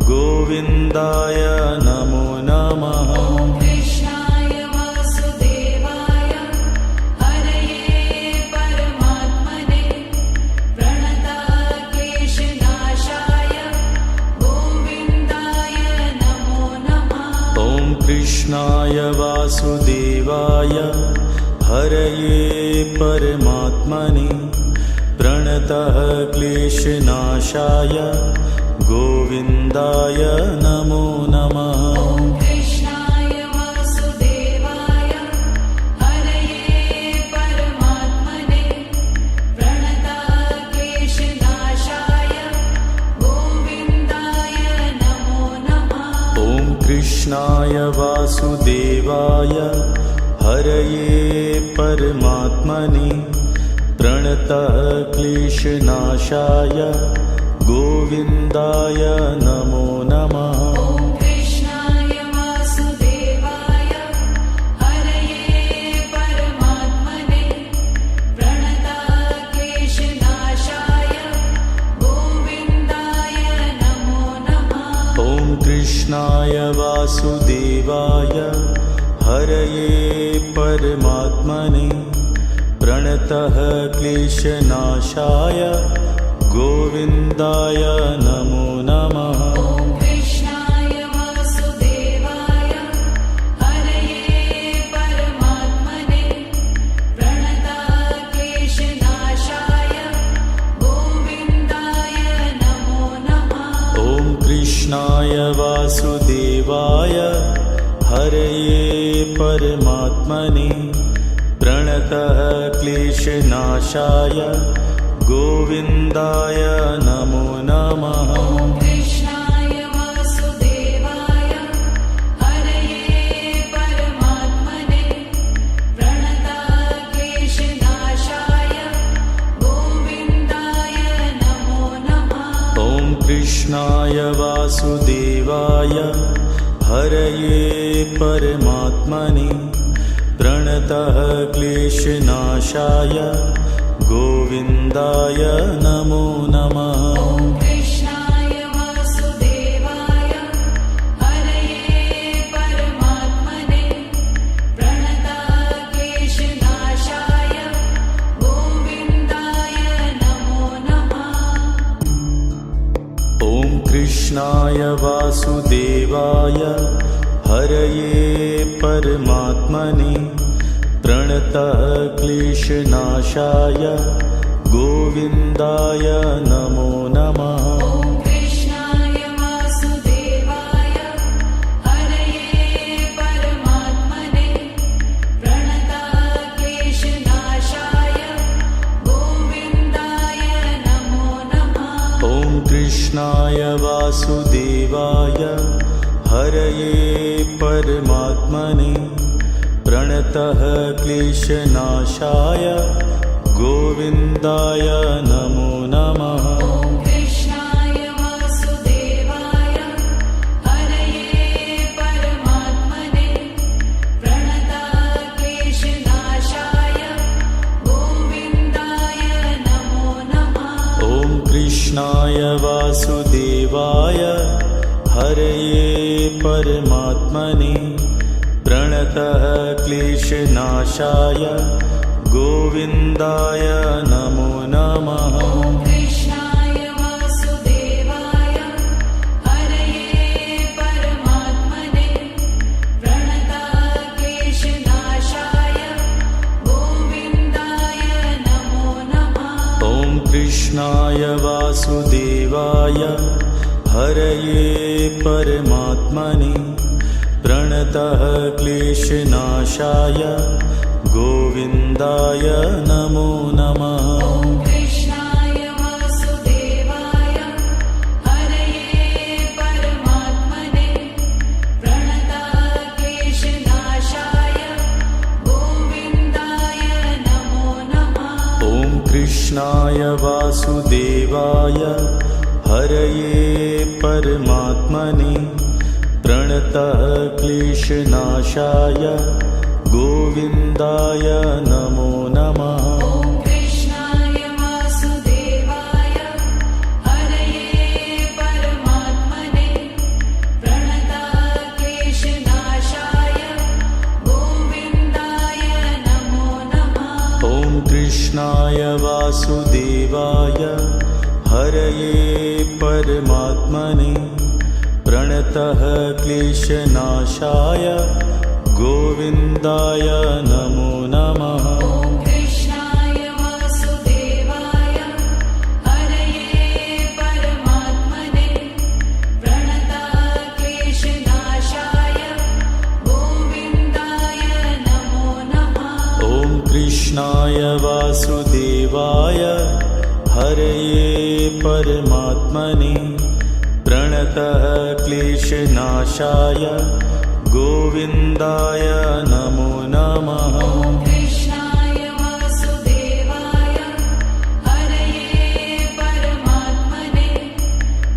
गोविन्दाय नमो नमः। ॐ कृष्णाय वासुदेवाय हरये परमात्मने प्रणतक्लेशनाशाय गोविन्दाय नमो नमः। ॐ कृष्णाय वासुदेवाय हरये परमात्मने प्रणतः क्लेशनाशाय गोविन्दाय नमो नमः। ॐ कृष्णाय वासुदेवाय हरये परमात्मने प्रणतक्लेशनाशाय गोविन्दाय नमो नमः। ॐ कृष्णाय वासुदेवाय हरये परमात्मने प्रणतः क्लेशनाशाय गोविन्दाय नमो नमः। ॐ कृष्णाय वासुदेवाय हरये परमात्मने प्रणतक्लेशनाशाय गोविन्दाय नमो नमः। ॐ कृष्णाय वासुदेवाय हरये परमात्मने प्रणतः क्लेशनाशाय गोविन्दाय नमो नमः। ॐ कृष्णाय वासुदेवाय हरये परमात्मने प्रणतक्लेशनाशाय कृष्णाय वासुदेवाय हरये परमात्मने प्रणतः क्लेशनाशाय गोविन्दाय नमो नमः। ॐ कृष्णाय वासुदेवाय हरये परमात्मने प्रणताः क्लेशनाशाय गोविन्दाय नमो नमः। ॐ कृष्णाय वासुदेवाय हरये परमात्मने प्रणतः क्लेशनाशाय गोविन्दाय नमो नमः। ॐ कृष्णाय वासुदेवाय हरये परमात्मने प्रणताः क्लेशनाशाय गोविन्दाय नमो नमः। ॐ कृष्णाय वासुदेवाय हरये परमात्मने प्रणतः क्लेशनाशाय गोविन्दाय नमो नमः। ॐ कृष्णाय वासुदेवाय हरये परमात्मने प्रणताः क्लेशनाशाय गोविन्दाय नमो नमः। ॐ कृष्णाय वासुदेवाय हरये परमात्मने प्रणतः क्लेशनाशाय गोविन्दाय नमो नमः। ॐ कृष्णाय वासुदेवाय हरये परमात्मने प्रणताः क्लेशनाशाय गोविन्दाय नमो नमः। ॐ कृष्णाय वासुदेवाय हरये परमात्मने प्रणतः क्लेशनाशाय गोविन्दाय नमो नमः। ॐ कृष्णाय वासुदेवाय हरये परमात्मने प्रणताः क्लेशनाशाय गोविन्दाय नमो नमः। ॐ कृष्णाय वासुदेवाय हरये परमात्मने प्रणतः क्लेशनाशाय गोविन्दाय नमो नमः। ॐ कृष्णाय वासुदेवाय हरये परमात्मने प्रणताः क्लेशनाशाय गोविन्दाय नमो नमः। ॐ कृष्णाय वासुदेवाय हरये परमात्मने प्रणतः क्लेशनाशाय गोविन्दाय नमो नमः। ॐ कृष्णाय वासुदेवाय हरये परमात्मने प्रणताः क्लेशनाशाय गोविन्दाय नमो नमः। ॐ कृष्णाय वासुदेवाय हरये परमात्मने प्रणतः क्लेशनाशाय गोविन्दाय नमो नमः। ॐ कृष्णाय वासुदेवाय हरये परमात्मने प्रणताः क्लेशनाशाय गोविन्दाय नमो नमः। ॐ कृष्णाय वासुदेवाय हरये परमात्मने प्रणतः क्लेशनाशाय गोविन्दाय नमो नमः। ॐ कृष्णाय वासुदेवाय हरये परमात्मने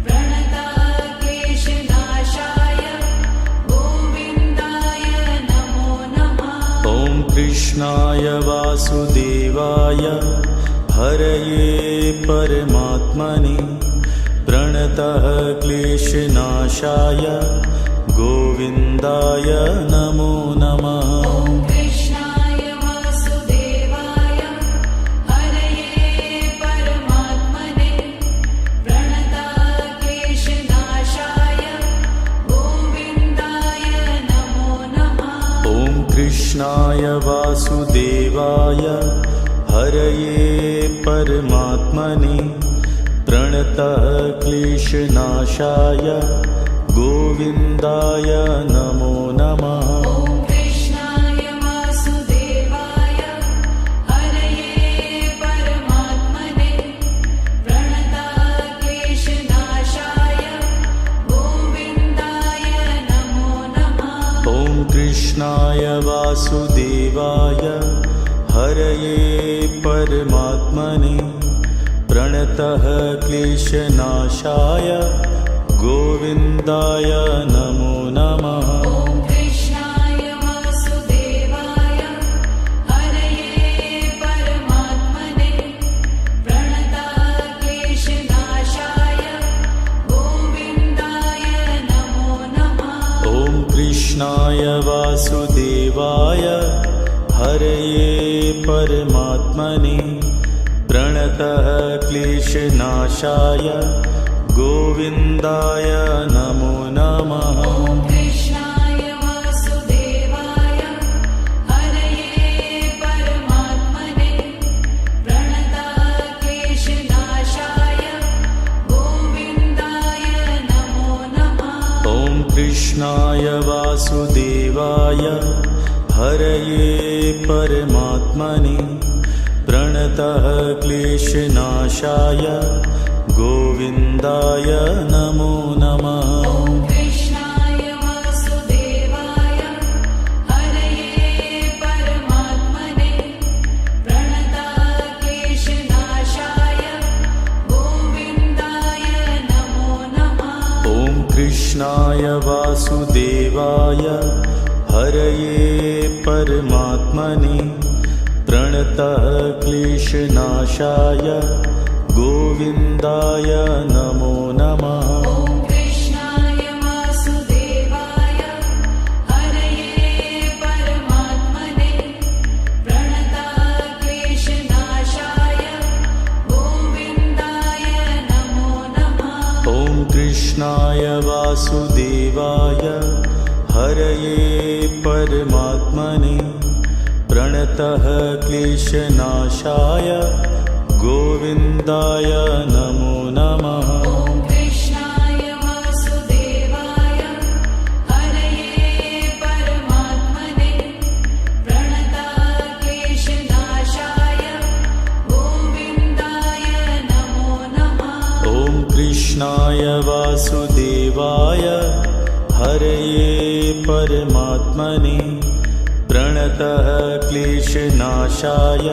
प्रणताः क्लेशनाशाय गोविन्दाय नमो नमः। ॐ कृष्णाय वासुदेवाय हरये परमात्मने प्रणतः क्लेशनाशाय गोविन्दाय नमो नमः। ॐ कृष्णाय वासुदेवाय हरये परमात्मने प्रणताः क्लेशनाशाय गोविन्दाय नमो नमः। ॐ कृष्णाय वासुदेवाय हरये परमात्मने प्रणतः क्लेशनाशाय गोविन्दाय नमो नमः। ॐ कृष्णाय वासुदेवाय हरये परमात्मने प्रणतक्लेशनाशाय गोविन्दाय नमो नमः। ॐ कृष्णाय वासुदेवाय हरये परमात्मने प्रणतः क्लेशनाशाय गोविन्दाय नमो नमः। ॐ कृष्णाय वासुदेवाय हरये परमात्मने प्रणतक्लेशनाशाय गोविन्दाय नमो नमः। ॐ कृष्णाय वासुदेवाय हरये परमात्मने प्रणतः क्लेशनाशाय गोविन्दाय नमो नमः। ॐ कृष्णाय वासुदेवाय हरये परमात्मने प्रणतक्लेशनाशाय गोविन्दाय नमो नमः। ॐ कृष्णाय वासुदेवाय हरये परमात्मने प्रणतः क्लेशनाशाय गोविन्दाय नमो नमः। ॐ कृष्णाय वासुदेवाय हरये परमात्मने प्रणतक्लेशनाशाय गोविन्दाय नमो नमः। ॐ कृष्णाय वासुदेवाय हरये परमात्मने प्रणतः क्लेशनाशाय गोविन्दाय नमो नमः। ॐ कृष्णाय वासुदेवाय हरये परमात्मने प्रणतक्लेशनाशाय गोविन्दाय नमो नमः। ॐ कृष्णाय वासुदेवाय हरये परमात्मने प्रणतः क्लेशनाशाय गोविन्दाय नमो नमः। ॐ कृष्णाय वासुदेवाय हरये परमात्मने प्रणतक्लेशनाशाय गोविन्दाय नमो नमः। ॐ कृष्णाय वासुदेवाय हरये परमात्मने प्रणतः क्लेशनाशाय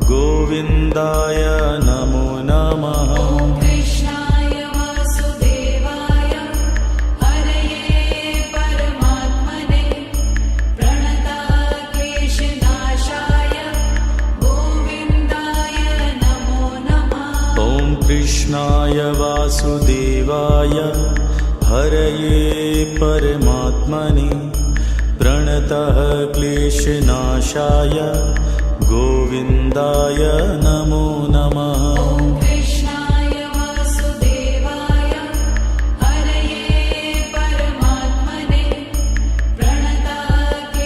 गोविन्दाय नमो नमः। ॐ कृष्णाय वासुदेवाय हरये परमात्मने प्रणतक्लेशनाशाय गोविन्दाय नमो नमः। ॐ कृष्णाय वासुदेवाय हरये परमात्मने प्रणतः क्लेशनाशाय गोविन्दाय नमो नमः। ॐ कृष्णाय वासुदेवाय हरये परमात्मने प्रणतक्लेशनाशाय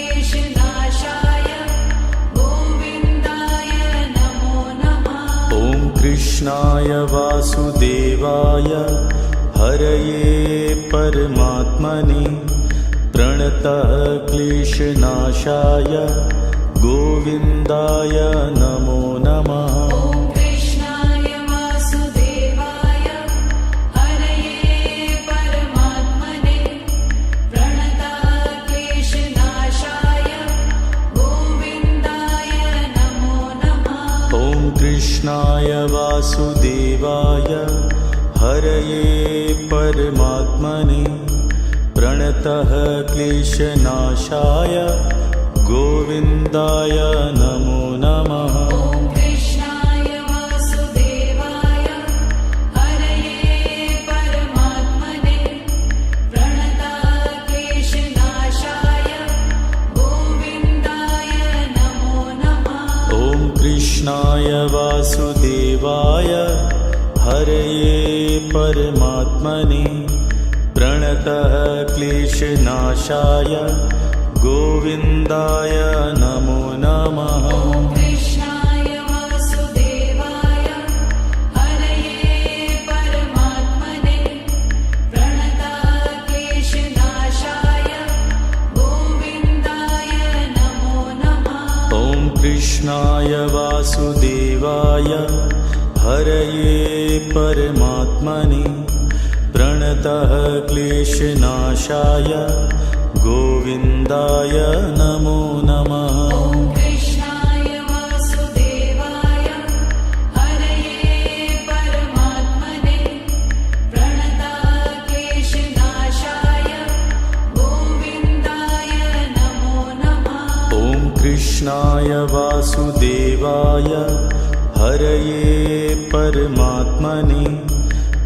गोविन्दाय नमो नमः। ॐ कृष्णाय वासुदेवाय हरये परमात्मने प्रणतः क्लेशनाशाय गोविन्दाय नमो नमः। ॐ कृष्णाय वासुदेवाय हरये परमात्मने प्रणतक्लेशनाशाय गोविन्दाय नमो नमः। ॐ कृष्णाय वासुदेवाय हरये परमात्मने प्रणतः क्लेशनाशाय गोविन्दाय नमो नमः। ॐ कृष्णाय वासुदेवाय हरये परमात्मने प्रणतक्लेशनाशाय गोविन्दाय नमो नमः। ॐ कृष्णाय वासुदेवाय हरये परमात्मने प्रणतः क्लेशनाशाय गोविन्दाय नमो नमः। ॐ कृष्णाय वासुदेवाय हरये परमात्मने प्रणतक्लेशनाशाय वासुदेवाय हरये परमात्मने प्रणतः क्लेशनाशाय गोविन्दाय नमो नमः। ॐ कृष्णाय वासुदेवाय हरये परमात्मने प्रणतः क्लेशनाशाय गोविन्दाय नमो नमः। ॐ कृष्णाय वासुदेवाय हरये परमात्मने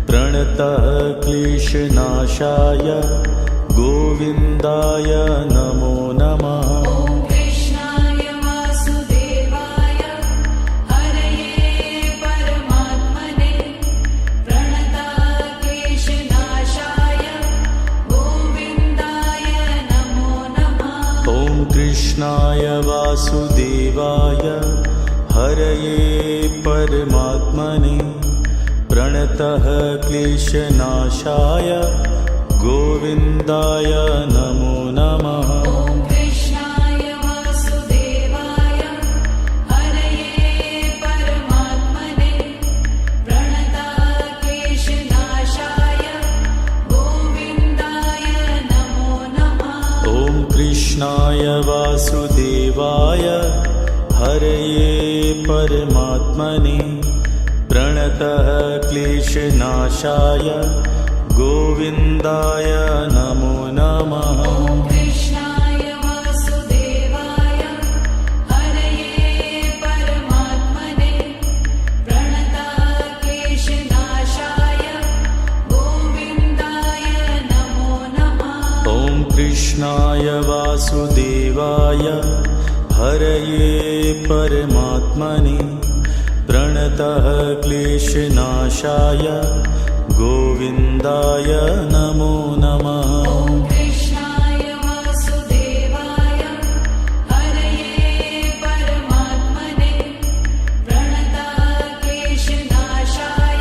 प्रणतः क्लेशनाशाय गोविन्दाय नमो नमः। ॐ कृष्णाय वासुदेवाय हरये परमात्मने प्रणतः क्लेशनाशाय गोविन्दाय नमो नमः। ॐ कृष्णाय वासुदेवाय हरये परमात्मने प्रणतः क्लेशनाशाय गोविन्दाय नमो नमः। ॐ कृष्णाय वासुदेवाय हरये परमात्मने प्रणतः क्लेशनाशाय गोविन्दाय नमो नमः। ॐ कृष्णाय वासुदेवाय हरये परमात्मने प्रणतः क्लेशनाशाय गोविन्दाय नमो नमः। ॐ कृष्णाय वासुदेवाय हरये परमात्मने प्रणतः क्लेशनाशाय गोविन्दाय नमो नमः। ॐ कृष्णाय वासुदेवाय हरये परमात्मने प्रणतः क्लेशनाशाय गोविन्दाय नमो नमः। ॐ कृष्णाय वासुदेवाय हरये परमात्मने प्रणतः क्लेशनाशाय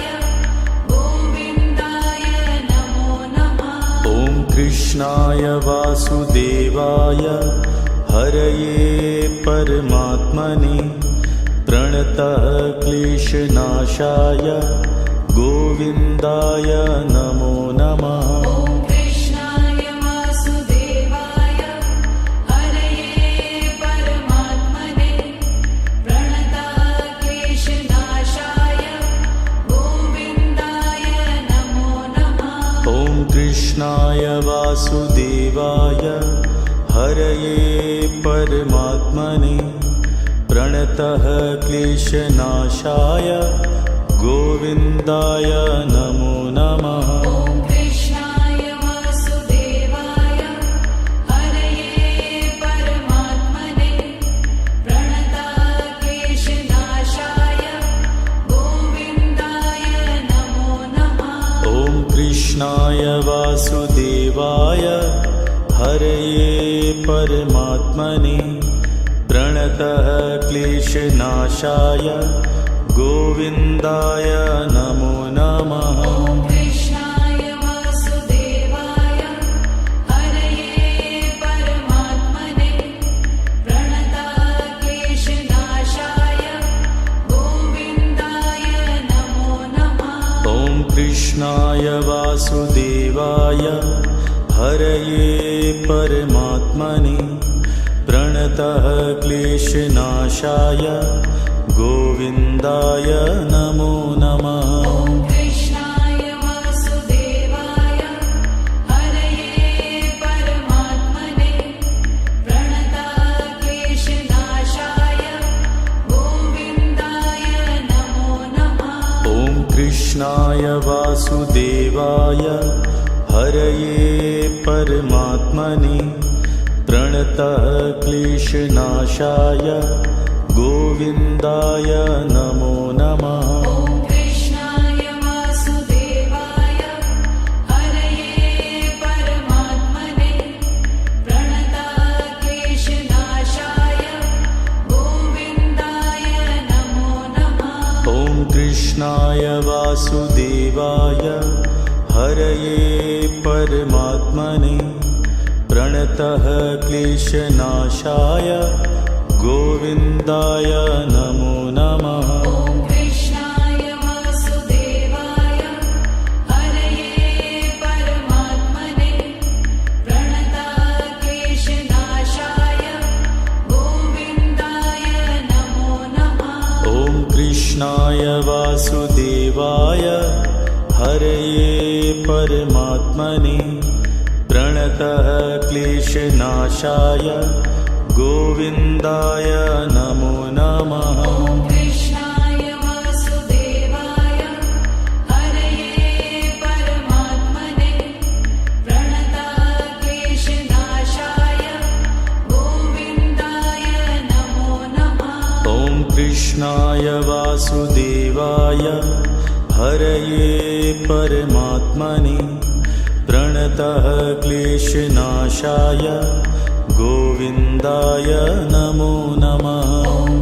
गोविन्दाय नमो नमः। ॐ कृष्णाय वासुदेवाय हरये परमात्मने प्रणतः क्लेशनाशाय गोविन्दाय नमो नमः। ॐ कृष्णाय वासुदेवाय हरये परमात्मने प्रणतः क्लेशनाशाय गोविन्दाय नमो नमः। ॐ कृष्णाय वासुदेवाय हरये परमात्मने प्रणतः क्लेशनाशाय गोविन्दाय नमो नमः। ॐ कृष्णाय वासुदेवाय हरये परमात्मने प्रणतः क्लेशनाशाय गोविन्दाय नमो नमः। ॐ कृष्णाय वासुदेवाय हरये परमात्मने प्रणतः क्लेशनाशाय गोविन्दाय नमो नमः। ॐ कृष्णाय वासुदेवाय हरये परमात्मने प्रणतः क्लेशनाशाय गोविन्दाय नमो नमः। ॐ कृष्णाय वासुदेवाय हरये परमात्मने प्रणतः क्लेशनाशाय गोविन्दाय नमो नमः। ॐ कृष्णाय वासुदेवाय हरये परमात्मने प्रणतः क्लेशनाशाय गोविन्दाय नमो नमः। ॐ कृष्णाय वासुदेवाय हरये परमात्मने प्रणतः क्लेशनाशाय गोविन्दाय नमो नमः। ॐ कृष्णाय वासुदेवाय हरये परमात्मने प्रणतः क्लेशनाशाय गोविन्दाय नमो नमः। ॐ कृष्णाय वासुदेवाय हरये परमात्मने प्रणतः क्लेशनाशाय गोविन्दाय नमो नमः। कृष्णाय वासुदेवाय हरये परमात्मने प्रणतः क्लेशनाशाय गोविन्दाय नमो नमः ॐ कृष्णाय वासुदेवाय हरये परमात्मने प्रणतः क्लेशनाशाय गोविन्दाय नमो नमः ॐ कृष्णाय वासुदेवाय हरये परमात्मने प्रणतः क्लेशनाशाय गोविन्दाय नमो नमः ॐ